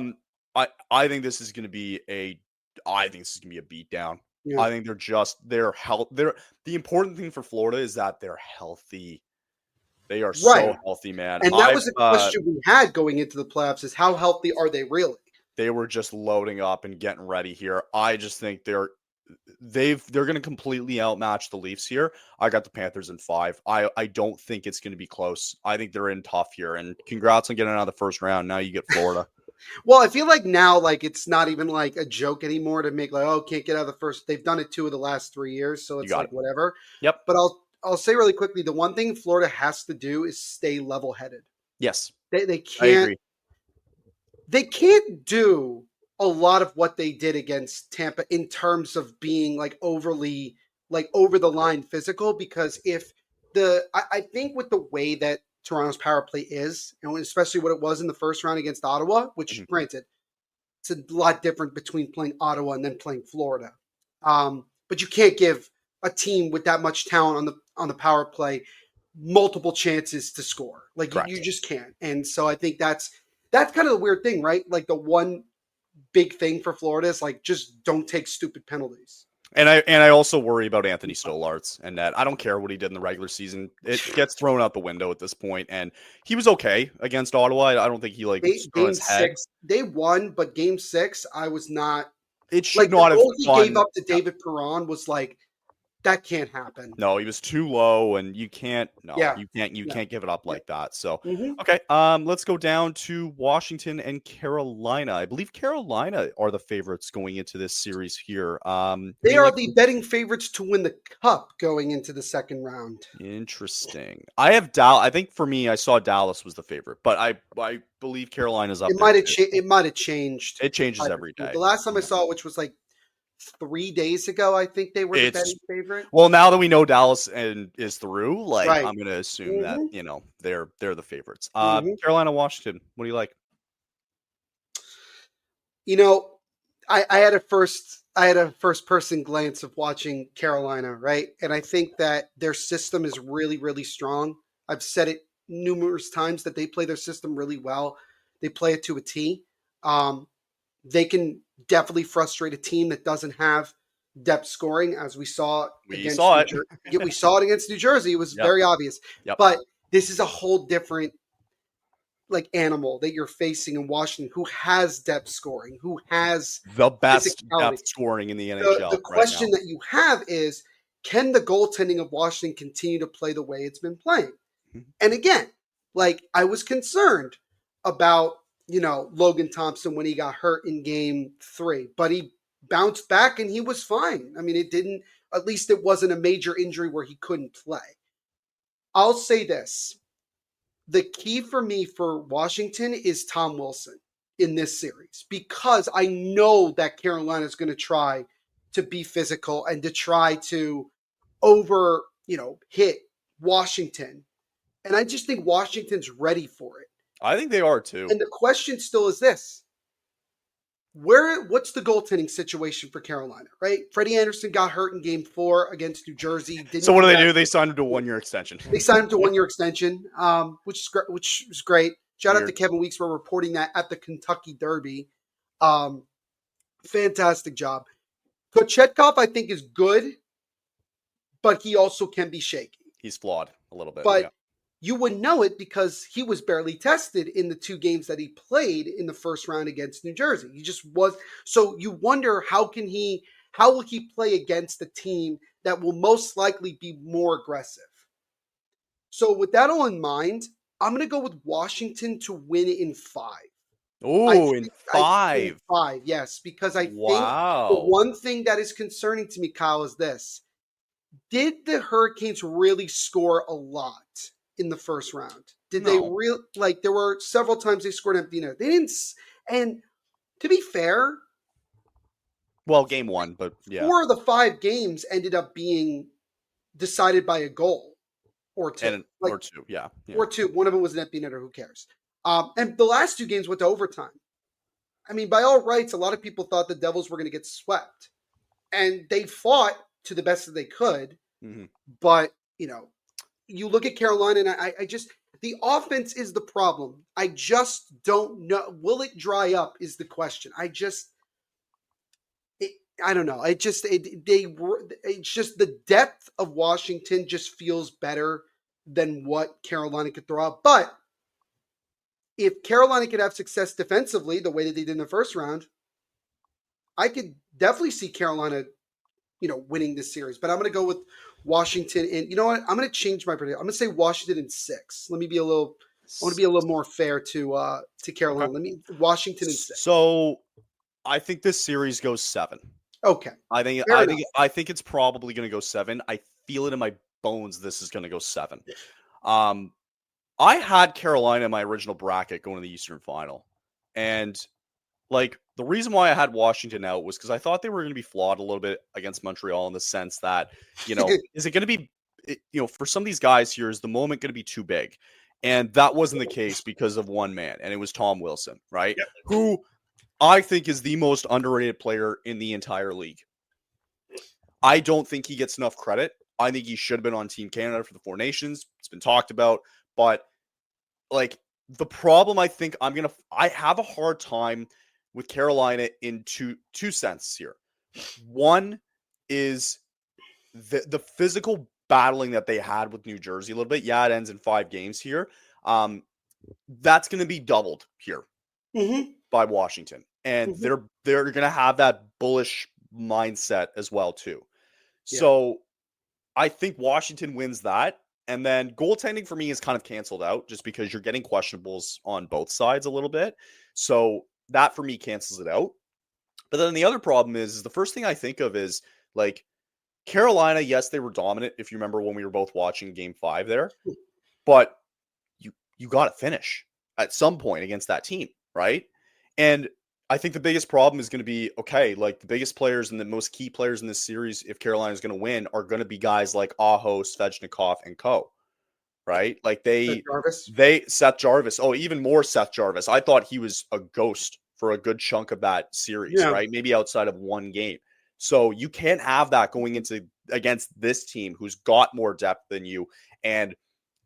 I think this is going to be a beatdown. Yeah. I think they're the important thing for Florida is that they're healthy. They are so healthy, man. And that was a question we had going into the playoffs: is how healthy are they really? They were just loading up and getting ready here. I just think they're going to completely outmatch the Leafs here. I got the Panthers in 5. I don't think it's going to be close. I think they're in tough here. And congrats on getting out of the first round. Now you get Florida. Well, I feel like now, like, it's not even like a joke anymore to make like, oh, can't get out of the first. They've done it 2 of the last 3 years, so it's like whatever. Yep. But I'll say really quickly, the one thing Florida has to do is stay level-headed. Yes. They can't. I agree. They can't do a lot of what they did against Tampa in terms of being like overly like over the line physical, because I think with the way that Toronto's power play is, and especially what it was in the first round against Ottawa, which granted, it's a lot different between playing Ottawa and then playing Florida. But you can't give a team with that much talent on the power play multiple chances to score. Like you just can't. And so I think that's kind of the weird thing, right? Like the one big thing for Florida is like just don't take stupid penalties. And I also worry about Anthony Stolarz and that. I don't care what he did in the regular season. It gets thrown out the window at this point. And he was okay against Ottawa. I don't think he game 6. They won, but game 6, I was not. It should not have. He gave up to David Perron was like, that can't happen. No, he was too low, and you can't. No, you can't give it up like that. So, okay, let's go down to Washington and Carolina. I believe Carolina are the favorites going into this series here. They are the betting favorites to win the cup going into the second round. Interesting. I have Dallas. I think for me, I saw Dallas was the favorite, but I believe Carolina's up. It might have changed. It changes every day. The last time I saw it, which was like 3 days ago, I think they were the betting favorite. Well, now that we know Dallas is through, like I'm going to assume that they're the favorites. Carolina, Washington. What do you like? I had a first person glance of watching Carolina, right? And I think that their system is really, really strong. I've said it numerous times that they play their system really well. They play it to a T. They can definitely frustrate a team that doesn't have depth scoring, as we saw. We saw it against New Jersey. It was very obvious. Yep. But this is a whole different like animal that you're facing in Washington, who has depth scoring, who has the best depth scoring in the NHL. The question that you have is, can the goaltending of Washington continue to play the way it's been playing? And again, like I was concerned about Logan Thompson when he got hurt in game 3, but he bounced back and he was fine. I mean, at least it wasn't a major injury where he couldn't play. I'll say this. the key for me for Washington is Tom Wilson in this series, because I know that Carolina is going to try to be physical and to try to hit Washington. And I just think Washington's ready for it. I think they are too. And the question still is this. What's the goaltending situation for Carolina, right? Freddie Anderson got hurt in game 4 against New Jersey. So what do? They signed him to a 1-year extension. They signed him to a 1-year extension, which is great. Shout out to Kevin Weeks for reporting that at the Kentucky Derby. Fantastic job. Kochetkov, I think, is good, but he also can be shaky. He's flawed a little bit. But you would know it because he was barely tested in the 2 games that he played in the first round against New Jersey. He just was. So you wonder how will he play against a team that will most likely be more aggressive. So with that all in mind, I'm going to go with Washington to win in 5. Oh, in 5. In 5, yes, because I think the one thing that is concerning to me, Kyle, is this. Did the Hurricanes really score a lot in the first round? Did they there were several times they scored empty net. They didn't, and to be fair, well, game 1, but yeah. 4 of the 5 games ended up being decided by a goal or 2. Or 2, yeah. Or 2. One of them was an empty netter, who cares? And the last 2 games went to overtime. I mean, by all rights, a lot of people thought the Devils were going to get swept. And they fought to the best that they could. Mm-hmm. But, you look at Carolina, and I just, the offense is the problem. I just don't know. Will it dry up is the question. I don't know. It's just the depth of Washington just feels better than what Carolina could throw out. But if Carolina could have success defensively the way that they did in the first round, I could definitely see Carolina, winning this series. But I'm going to go with Washington. And you know what? I'm going to change my prediction. I'm going to say Washington in 6. I want to be a little more fair to Carolina. Okay. Washington in 6. So I think this series goes 7. Okay. I think it's probably going to go 7. I feel it in my bones. This is going to go 7. I had Carolina in my original bracket going to the Eastern Final. And the reason why I had Washington out was because I thought they were going to be flawed a little bit against Montreal in the sense that, is it going to be, for some of these guys here, is the moment going to be too big? And that wasn't the case because of one man, and it was Tom Wilson, right? Yeah. Who I think is the most underrated player in the entire league. I don't think he gets enough credit. I think he should have been on Team Canada for the 4 Nations. It's been talked about, but the problem I think I have a hard time with Carolina in two senses here. One is the physical battling that they had with New Jersey a little bit. Yeah, it ends in 5 games here. That's going to be doubled here by Washington. And they're going to have that bullish mindset as well, too. Yeah. So I think Washington wins that. And then goaltending for me is kind of canceled out just because you're getting questionables on both sides a little bit. So that for me cancels it out. But then the other problem is the first thing I think of is Carolina. Yes, they were dominant. If you remember when we were both watching game 5 there, but you got to finish at some point against that team. Right. And I think the biggest problem is going to be, the biggest players and the most key players in this series, if Carolina is going to win, are going to be guys like Aho, Svechnikov, and co. Right? Seth Jarvis. Oh, even more Seth Jarvis. I thought he was a ghost for a good chunk of that series, right? Maybe outside of 1 game. So you can't have that going into against this team who's got more depth than you. And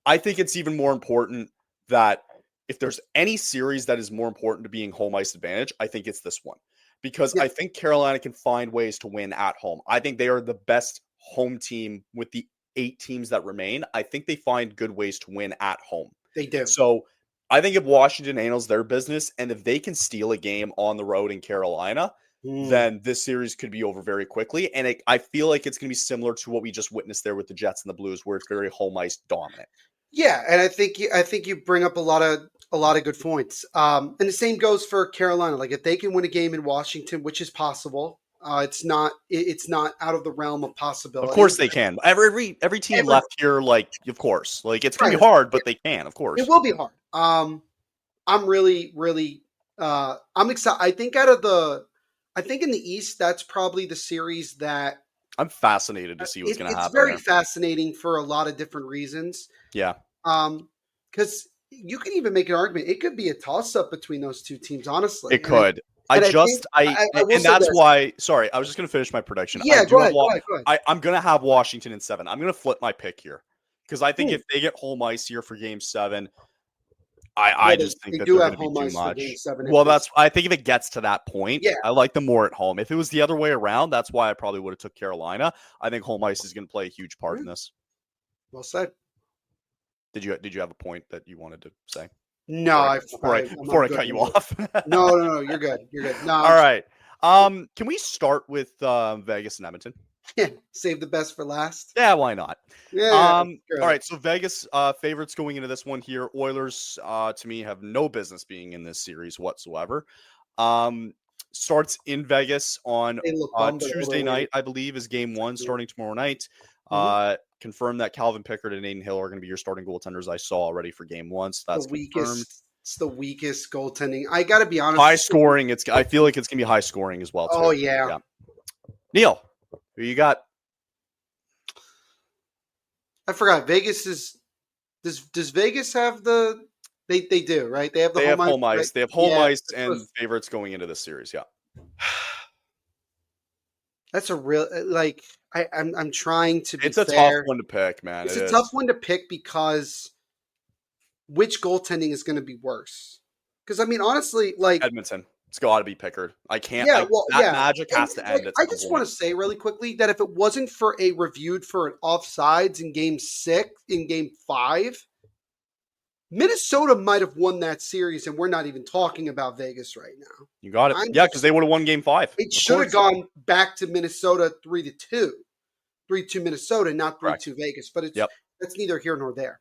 I think it's even more important that if there's any series that is more important to being home ice advantage, I think it's this one. Because I think Carolina can find ways to win at home. I think they are the best home team with the 8 teams that remain. I think they find good ways to win at home. They do. So I think if Washington handles their business and if they can steal a game on the road in Carolina, then this series could be over very quickly. And I feel like it's going to be similar to what we just witnessed there with the Jets and the Blues, where it's very home ice dominant. Yeah, and I think you bring up a lot of good points. And the same goes for Carolina. If they can win a game in Washington, which is possible, It's not out of the realm of possibility. Of course they can. Every team left here, like, of course. Like, it's going to be hard, but they can, of course. It will be hard. I'm really, really, I'm excited. I think in the East, that's probably the series that I'm fascinated to see what's going to happen. It's very fascinating for a lot of different reasons. Yeah. Because you can even make an argument. It could be a toss-up between those two teams, honestly. It could. And that's why. Sorry, I was just going to finish my prediction. Yeah, go ahead. I'm going to have Washington in 7. I'm going to flip my pick here because I think if they get home ice here for Game 7, I just think that they're going to be too much. Well, I think if it gets to that point, I like them more at home. If it was the other way around, that's why I probably would have took Carolina. I think home ice is going to play a huge part in this. Well said. Did you have a point that you wanted to say? No, before I cut you off. No, you're good. No, all right. Can we start with Vegas and Edmonton? Yeah, save the best for last. Yeah, why not? Yeah. All right. So Vegas favorites going into this one here. Oilers, to me, have no business being in this series whatsoever. Starts in Vegas on Tuesday night, I believe, is Game 1 starting tomorrow night. Confirmed that Calvin Pickard and Aiden Hill are going to be your starting goaltenders. I saw already for Game 1. So that's confirmed. It's the weakest goaltending. I got to be honest. High scoring. I feel like it's going to be high scoring as well, too. Oh, yeah. Neil, who you got? I forgot. Vegas is. Does Vegas have the? They do, right? They have the home ice. Right? They have home ice and favorites going into this series. Yeah. That's a real I'm trying to be It's a fair. tough one to pick, man. It's a tough one to pick because which goaltending is going to be worse? Because I mean, honestly, Edmonton, it's got to be Pickard. I can't. Magic has to end. I just want to say really quickly that if it wasn't for a reviewed for an offsides in Game 6, in Game 5, Minnesota might have won that series, and we're not even talking about Vegas right now. You got it. Because they would have won Game 5. It should have gone back to Minnesota 3-2. 3-2 Minnesota, not 3-2 Vegas. But that's neither here nor there.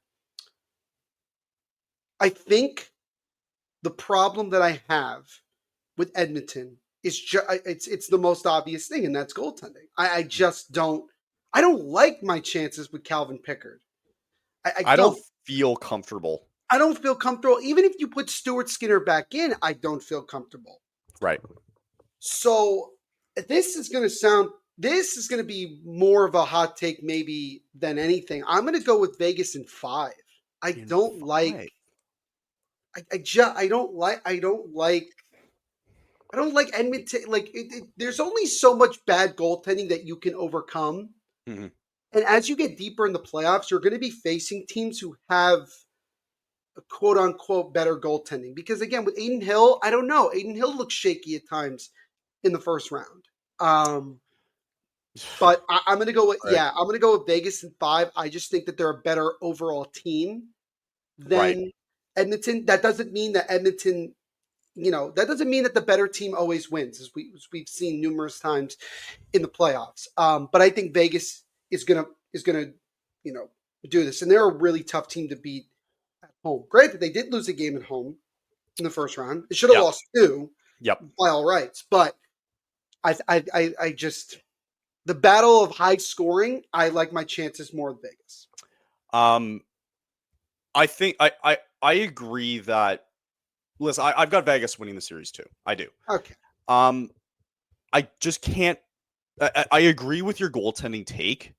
I think the problem that I have with Edmonton is it's the most obvious thing, and that's goaltending. I just don't like my chances with Calvin Pickard. I don't feel comfortable. I don't feel comfortable. Even if you put Stuart Skinner back in, I don't feel comfortable. Right. So this is going to be more of a hot take maybe than anything. I'm going to go with Vegas in 5. I don't like Edmonton. There's only so much bad goaltending that you can overcome. Mm-hmm. And as you get deeper in the playoffs, you're going to be facing teams who have a quote unquote better goaltending. Because again, with Aiden Hill, I don't know. Aiden Hill looks shaky at times in the first round. But I'm going to go with I'm going to go with Vegas in 5. I just think that they're a better overall team than Edmonton. That doesn't mean that Edmonton, that doesn't mean that the better team always wins, as we've seen numerous times in the playoffs. But I think Vegas is gonna do this, and they're a really tough team to beat at home. Granted, they did lose a game at home in the first round. They should have lost 2 by all rights, but I just the battle of high scoring. I like my chances more with Vegas. I think I agree that. Listen, I've got Vegas winning the series too. I do. Okay. I just can't. I agree with your goaltending take.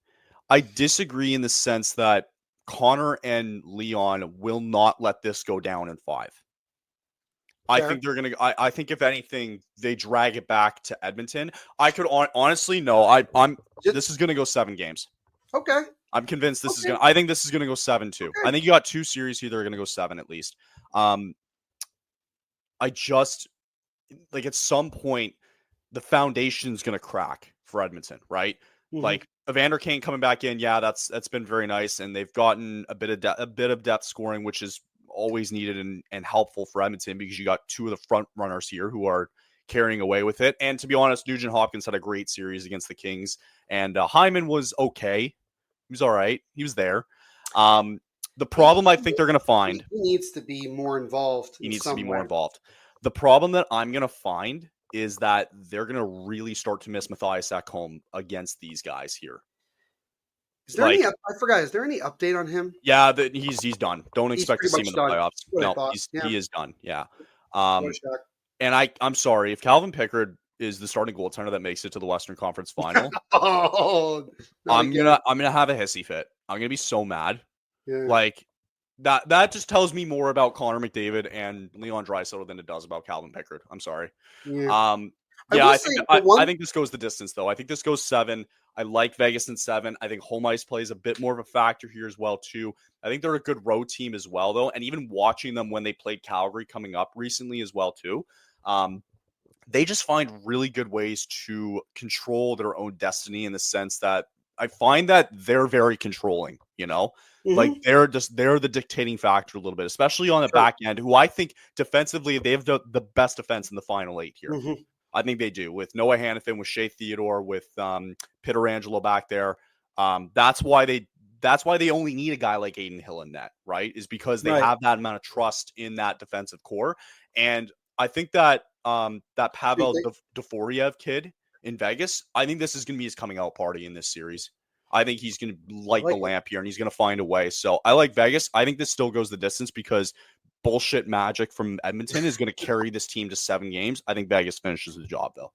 I disagree in the sense that Connor and Leon will not let this go down in 5. I think they're gonna. I think if anything, they drag it back to Edmonton. I could honestly no. This is gonna go 7 games. Okay. I'm convinced this is gonna. I think this is gonna go 7-2. Okay. I think you got 2 series here that are gonna go 7 at least. I just at some point the foundation's gonna crack for Edmonton, right? Mm-hmm. Like Evander Kane coming back in, that's been very nice, and they've gotten a bit of depth scoring, which is always needed and helpful for Edmonton because you got 2 of the front runners here who are carrying away with it. And to be honest, Nugent Hopkins had a great series against the Kings, and Hyman was okay. He was all right. He was there. The problem I think they're going to find... He needs to be more involved. He needs to be more involved. The problem that I'm going to find is that they're going to really start to miss Matthias Ekholm against these guys here. Is there any? I forgot. Is there any update on him? Yeah, he's done. Don't expect to see him in the done. playoffs. No, Yeah. he is done. Yeah. What a shock. And I'm sorry if Calvin Pickard is the starting goaltender that makes it to the Western Conference Final. I'm gonna have a hissy fit. I'm gonna be so mad. Yeah. Like that just tells me more about Connor McDavid and Leon Draisaitl than it does about Calvin Pickard. I'm sorry. Yeah. I think this goes the distance though. I think this goes 7. I like Vegas in 7. I think home ice plays a bit more of a factor here as well too. I think they're a good road team as well though, and even watching them when they played Calgary coming up recently as well too. They just find really good ways to control their own destiny in the sense that I find that they're very controlling, like they're the dictating factor a little bit, especially on the back end, who I think defensively, they have the best defense in the final 8 here. I think they do with Noah Hannafin, with Shea Theodore, with Pietrangelo back there. That's why they only need a guy like Aiden Hill in net, right? Is because they have that amount of trust in that defensive core. And I think that Pavel Dvoriev kid in Vegas, I think this is going to be his coming out party in this series. I think he's going to light the lamp here and he's going to find a way. So I like Vegas. I think this still goes the distance because bullshit magic from Edmonton is going to carry this team to 7 games. I think Vegas finishes the job though.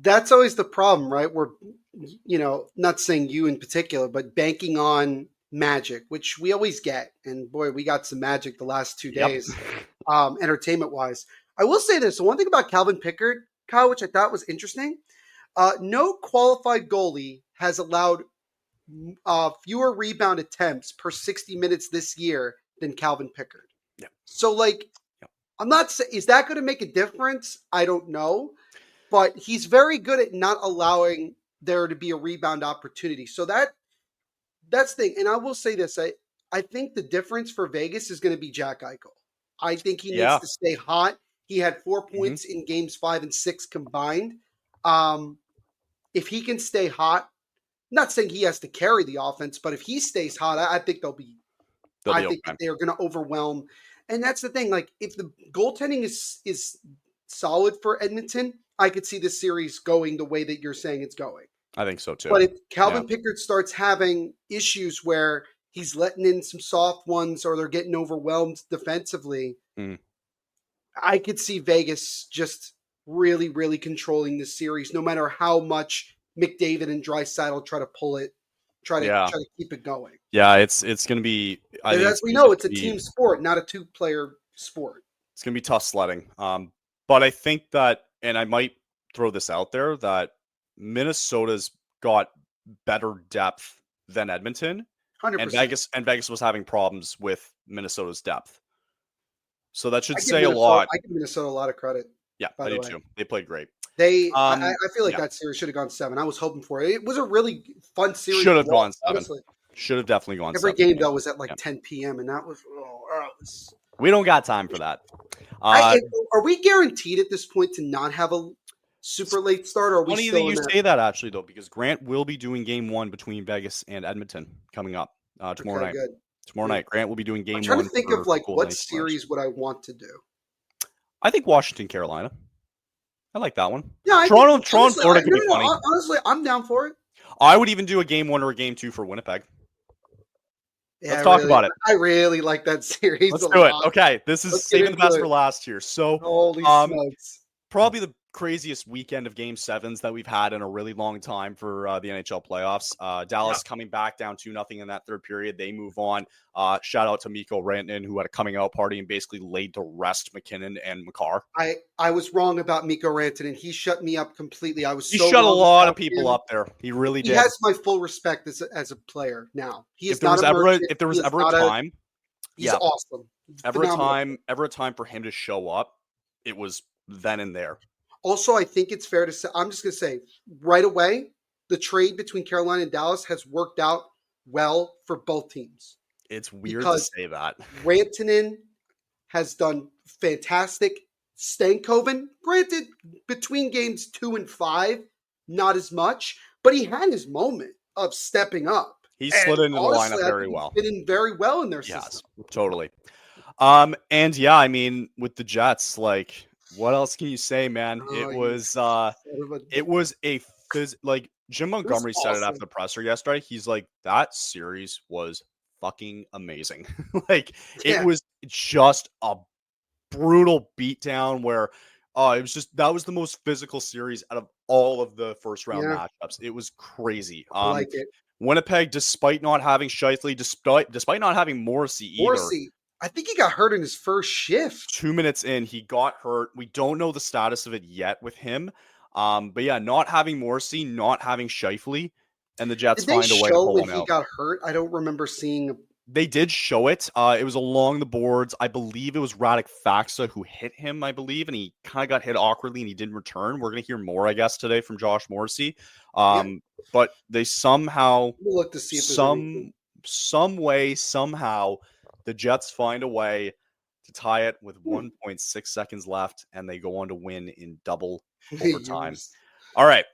That's always the problem, right? We're, not saying you in particular, but banking on magic, which we always get. And boy, we got some magic the last 2 days, entertainment wise. I will say this. So one thing about Calvin Pickard, Kyle, which I thought was interesting, no qualified goalie has allowed fewer rebound attempts per 60 minutes this year than Calvin Pickard. Yeah. So I'm not saying, is that going to make a difference? I don't know, but he's very good at not allowing there to be a rebound opportunity. So that's the thing. And I will say this, I think the difference for Vegas is going to be Jack Eichel. I think he needs to stay hot. He had 4 points in games 5 and 6 combined. If he can stay hot, not saying he has to carry the offense, but if he stays hot, I think I think they're going to overwhelm. And that's the thing. Like if the goaltending is solid for Edmonton, I could see this series going the way that you're saying it's going. I think so too. But if Calvin Pickard starts having issues where he's letting in some soft ones or they're getting overwhelmed defensively, I could see Vegas just really, really controlling this series, no matter how much McDavid and Draisaitl try to pull it, try to keep it going. Yeah, it's going to be. As we know, it's a team sport, not a 2-player sport. It's going to be tough sledding. But I think that, and I might throw this out there, that Minnesota's got better depth than Edmonton, 100%. and Vegas was having problems with Minnesota's depth. So that should say a lot. I give Minnesota a lot of credit. Yeah, I do too. They played great. I feel like that series should have gone 7. I was hoping for it. It was a really fun series. Should have gone 7. Honestly. Should have definitely gone 7. Every game, though, was at 10 p.m., and that was... We don't got time for that. Are we guaranteed at this point to not have a super late start? Or are we funny still that you say that, actually, though, because Grant will be doing game 1 between Vegas and Edmonton coming up tomorrow night. Good. Tomorrow night, Grant will be doing game 1. I'm trying to think of what series would I want to do. I think Washington, Carolina. I like that one. Yeah, Toronto, Florida could be funny. Honestly, I'm down for it. I would even do a game 1 or a game 2 for Winnipeg. Yeah, Let's talk about it. I really like that series. Let's do it. Okay, this is saving the best for last year. So, holy smokes. Probably the craziest weekend of game 7s that we've had in a really long time for the NHL playoffs. Dallas coming back down 2-0 in that third period. They move on. Shout out to Mikko Rantanen, who had a coming out party and basically laid to rest McKinnon and Makar. I was wrong about Mikko Rantanen. He shut me up completely. He shut a lot of people up there. He really did. He has my full respect as a player now. If there was ever a time, he's awesome. Ever a time for him to show up, it was then and there. Also, I think it's fair to say, I'm just going to say right away, the trade between Carolina and Dallas has worked out well for both teams. It's weird to say that. Rantanen has done fantastic. Stankoven, granted, between games 2 and 5, not as much, but he had his moment of stepping up. He slid into the lineup very well. Fit in very well in their system. Yes, totally. And yeah, I mean, with the Jets, What else can you say, man? Oh, you son of a- It was a like Jim It was Montgomery said it after awesome. the presser yesterday. He's like, that series was fucking amazing. Like it Yeah, was just a brutal beatdown where it was just that was the most physical series out of all of the first round yeah, matchups. It was crazy. I like it. Winnipeg, despite not having Shifley, despite not having Morrissey either, Morrissey, I think he got hurt in his first shift. 2 minutes in, he got hurt. We don't know the status of it yet with him. But yeah, not having Morrissey, not having Shifley, and the Jets Did they find a way to show pull when one he out. got hurt? I don't remember seeing. They did show it. It was along the boards. I believe it was Radek Faxa who hit him, I believe, and he kind of got hit awkwardly and he didn't return. We're going to hear more, I guess, today from Josh Morrissey. Yeah, But they somehow, we'll look to see if there's anything. some way, somehow, the Jets find a way to tie it with 1.6 seconds left, and they go on to win in double overtime. Yours. All right.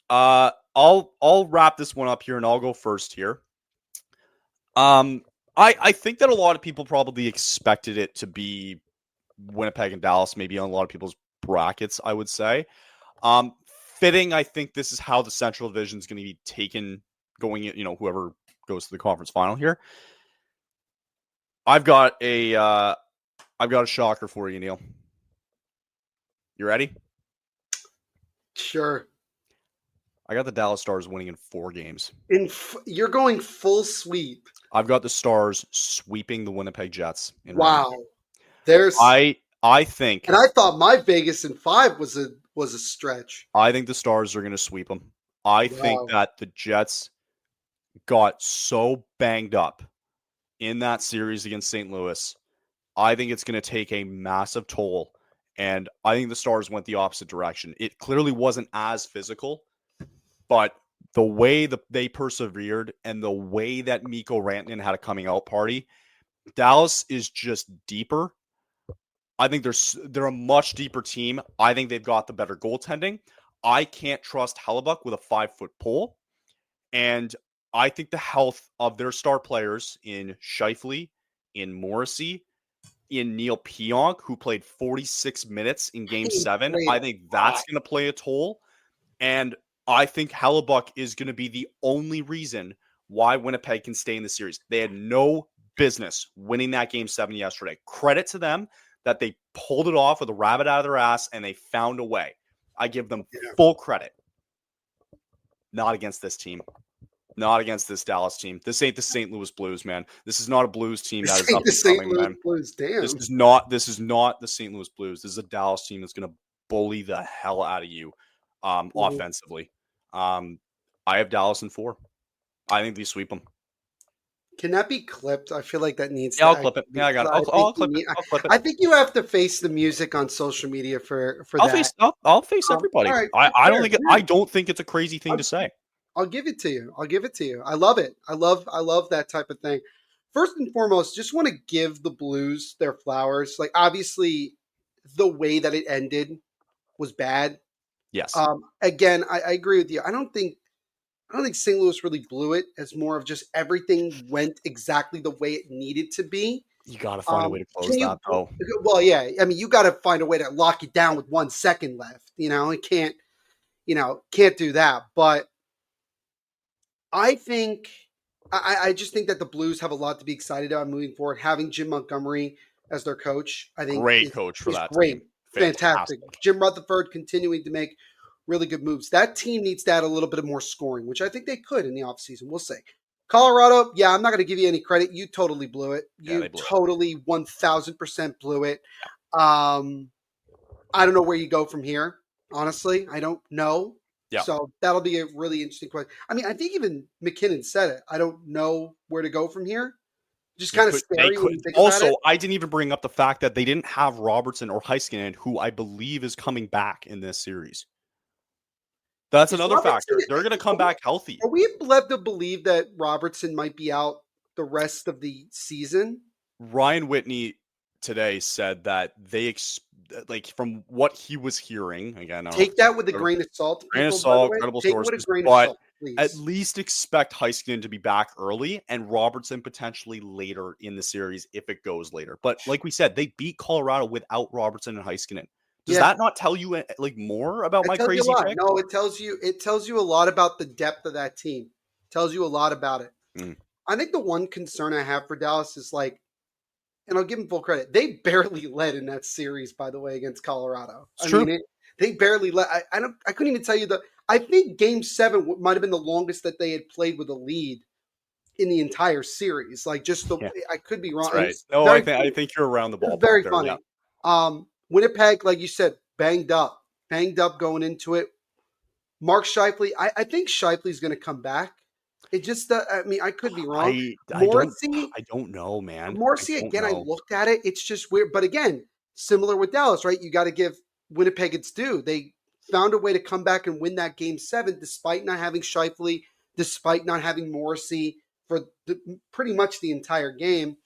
I'll wrap this one up here, and I'll go first here. I think that a lot of people probably expected it to be Winnipeg and Dallas, maybe on a lot of people's brackets, I would say. Fitting, I think this is how the Central Division is going to be taken going, whoever goes to the conference final here. I've got a shocker for you, Neil. You ready? Sure. I got the Dallas Stars winning in 4 games. You're going full sweep. I've got the Stars sweeping the Winnipeg Jets. Wow. There's I think, and I thought my Vegas in 5 was a stretch. I think the Stars are going to sweep them. I think that the Jets got so banged up in that series against St. Louis. I think it's going to take a massive toll, and I think the Stars went the opposite direction. It clearly wasn't as physical, but the way they persevered and the way that Mikko Rantanen had a coming out party, Dallas is just deeper. I think they're a much deeper team. I think they've got the better goaltending. I can't trust Hellebuck with a 5-foot pole. And I think the health of their star players in Shifley, in Morrissey, in Neil Pionk, who played 46 minutes in Game 7, I think that's going to play a toll. And I think Hellebuck is going to be the only reason why Winnipeg can stay in the series. They had no business winning that Game 7 yesterday. Credit to them that they pulled it off with a rabbit out of their ass and they found a way. I give them full credit. Not against this team. Not against this Dallas team. This ain't the St. Louis Blues, man. This is not a Blues team that is up and coming, man. Blues, damn. This is not the St. Louis Blues. This is a Dallas team that's going to bully the hell out of you offensively. I have Dallas in 4. I think they sweep them. Can that be clipped? I feel like that needs to. I'll clip it. Yeah, I got it. I'll clip it. I'll clip it. I think you have to face the music on social media for that. I'll face everybody. Right, I don't think it's a crazy thing to say. I'll give it to you. I love it. I love that type of thing. First and foremost, just want to give the Blues their flowers. Like, obviously, the way that it ended was bad. Yes. Again, I agree with you. I don't think St. Louis really blew it. As more of just everything went exactly the way it needed to be. You got to find a way to close that, though. Well, yeah. I mean, you got to find a way to lock it down with 1 second left. It can't do that. But I think I just think that the Blues have a lot to be excited about moving forward. Having Jim Montgomery as their coach, I think great coach for that. Great, team. Fantastic. Jim Rutherford continuing to make really good moves. That team needs to add a little bit of more scoring, which I think they could in the offseason. We'll see. Colorado, yeah, I'm not going to give you any credit. You totally blew it. You totally 1,000% blew it. I don't know where you go from here. Honestly, I don't know. Yeah. So that'll be a really interesting question. I mean, I think even McKinnon said it. I don't know where to go from here. Just kind of scary when you think about it. I didn't even bring up the fact that they didn't have Robertson or Heiskanen, who I believe is coming back in this series. That's another factor. They're going to come back healthy. Are we led to believe that Robertson might be out the rest of the season? Ryan Whitney today said that they from what he was hearing, again, take that with a grain of salt. Credible sources, but at least expect Heiskanen to be back early and Robertson potentially later in the series if it goes later. But like we said, they beat Colorado without Robertson and Heiskanen. Does that not tell you like more about It my tells you a crazy lot. pick? No, it tells you a lot about the depth of that team. It tells you a lot about it. Mm. I think the one concern I have for Dallas is like, and I'll give them full credit, they barely led in that series, by the way, against Colorado. It's true. They barely led. I couldn't even tell you I think Game 7 might have been the longest that they had played with a lead in the entire series. Like I could be wrong. That's right. No, I think you're around the It was ballpark very there. funny. Yeah. Winnipeg, like you said, banged up going into it. Mark Scheifele, I think Scheifele's going to come back. It just, I could be wrong. I Morrissey, don't know, man. I looked at it. It's just weird. But again, similar with Dallas, right? You got to give Winnipeg its due. They found a way to come back and win that Game 7 despite not having Scheifele, despite not having Morrissey for pretty much the entire game.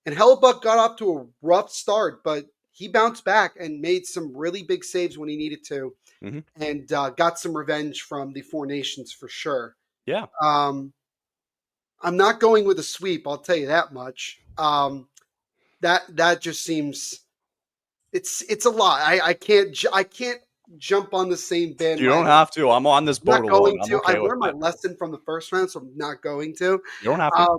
And Hellebuck got off to a rough start, but he bounced back and made some really big saves when he needed to, and got some revenge from the Four Nations for sure. Yeah. I'm not going with a sweep. I'll tell you that much. That just seems it's a lot. I can't jump on the same bandwagon. You don't have to. I'm on this boat alone. I'm okay I learned my lesson from the first round, so I'm not going to. You don't have to.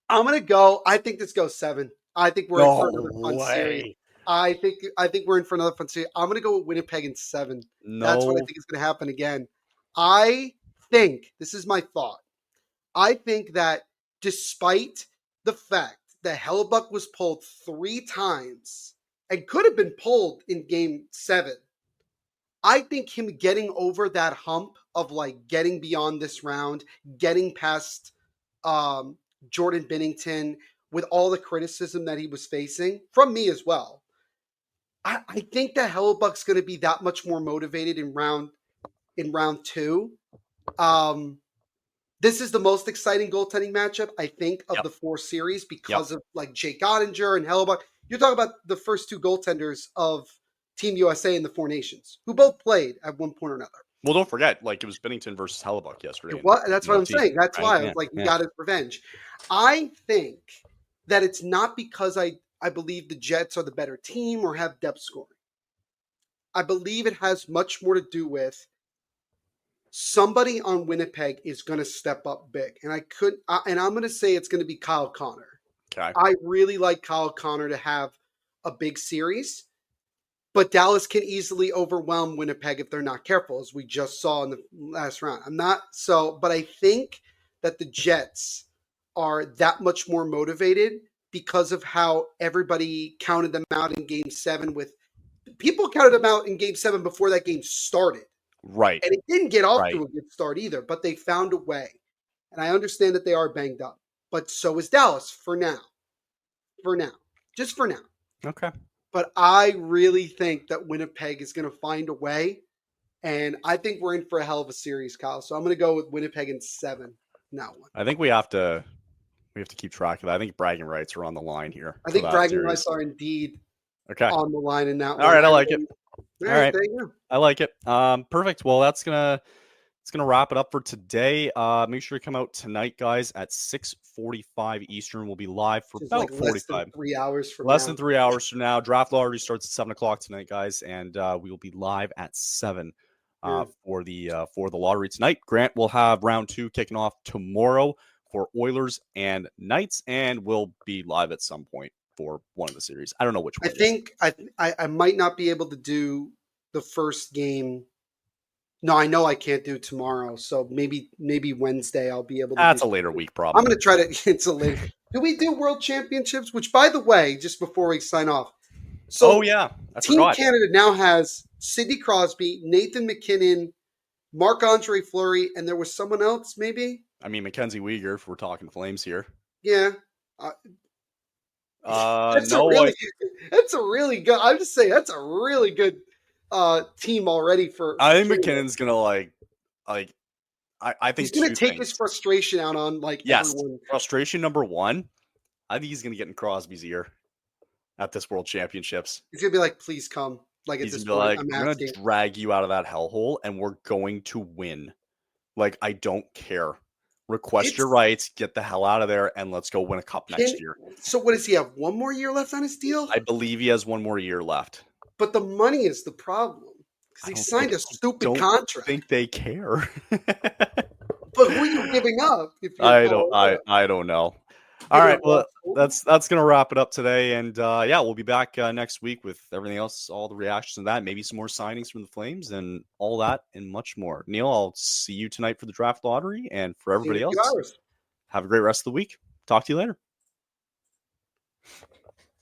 I'm gonna go. I think this goes 7. I think we're in for another fun series. I think we're in for another fun series. I'm gonna go with Winnipeg in 7. No. That's what I think is gonna happen again. I think this is my thought. I think that despite the fact that Hellebuck was pulled 3 times and could have been pulled in Game 7, I think him getting over that hump of like getting beyond this round, getting past Jordan Binnington with all the criticism that he was facing from me as well. I think that Hellebuck's going to be that much more motivated in round 2. This is the most exciting goaltending matchup, I think, of the 4 series because of like Jake Ottinger and Hellebuck. You're talking about the first 2 goaltenders of Team USA and the Four Nations, who both played at one point or another. Well, don't forget, like it was Binnington versus Hellebuck yesterday. That's what I'm saying. That's why I was like, he got his revenge. I think that it's not because I believe the Jets are the better team or have depth scoring. I believe it has much more to do with somebody on Winnipeg is going to step up big. And I'm going to say it's going to be Kyle Connor. Okay. I really like Kyle Connor to have a big series, but Dallas can easily overwhelm Winnipeg if they're not careful, as we just saw in the last round. But I think that the Jets are that much more motivated because of how everybody counted them out in Game 7 people counted them out in Game 7 before that game started. Right. And it didn't get off to a good start either, but they found a way. And I understand that they are banged up, but so is Dallas for now. Just for now. Okay. But I really think that Winnipeg is going to find a way. And I think we're in for a hell of a series, Kyle. So I'm going to go with Winnipeg in 7. Now one. I think we have to keep track of that. I think bragging rights are on the line here. I think bragging rights are indeed on the line in that one. All right, I like it. All right, there you go. I like it. Perfect. Well, it's gonna wrap it up for today. Make sure to come out tonight, guys, at 6:45 Eastern. We'll be live for Just about like 45. less than 3 hours from Less now. than 3 hours from now. Draft lottery starts at 7:00 tonight, guys, and we will be live at 7 for the lottery tonight. Grant will have round 2 kicking off tomorrow for Oilers and Knights, and we'll be live at some point for one of the series. I don't know which one. I think I might not be able to do the first game. No, I know I can't do tomorrow, so maybe Wednesday I'll be able to. That's a later week problem. I'm going to try to. It's a later. Do we do World Championships? Which, by the way, just before we sign off. So, I Team forgot. Canada now has Sidney Crosby, Nathan McKinnon, Marc-Andre Fleury, and there was someone else, maybe. I mean, Mackenzie Weegar, if we're talking Flames here. Yeah. That's a really good. I'm just saying that's a really good team already for. I think McKinnon's gonna I think he's gonna take his frustration out on everyone. Frustration number 1. I think he's gonna get in Crosby's ear at this World Championships. He's gonna be like, "Please come." Like at this point, I'm gonna drag you out of that hellhole, and we're going to win. Like, I don't care. Request your rights, get the hell out of there, and let's go win a cup next year. So what does he have? 1 more year left on his deal? I believe he has 1 more year left. But the money is the problem because he signed a stupid contract. I think they care. But who are you giving up if you're Colorado? I don't know. All Giving right, up well, Ross that's gonna wrap it up today, and yeah, we'll be back next week with everything else, all the reactions to that, maybe some more signings from the Flames, and all that and much more. Neil, I'll see you tonight for the draft lottery, and for See you everybody in a few else, hours. have a great rest of the week. Talk to you later.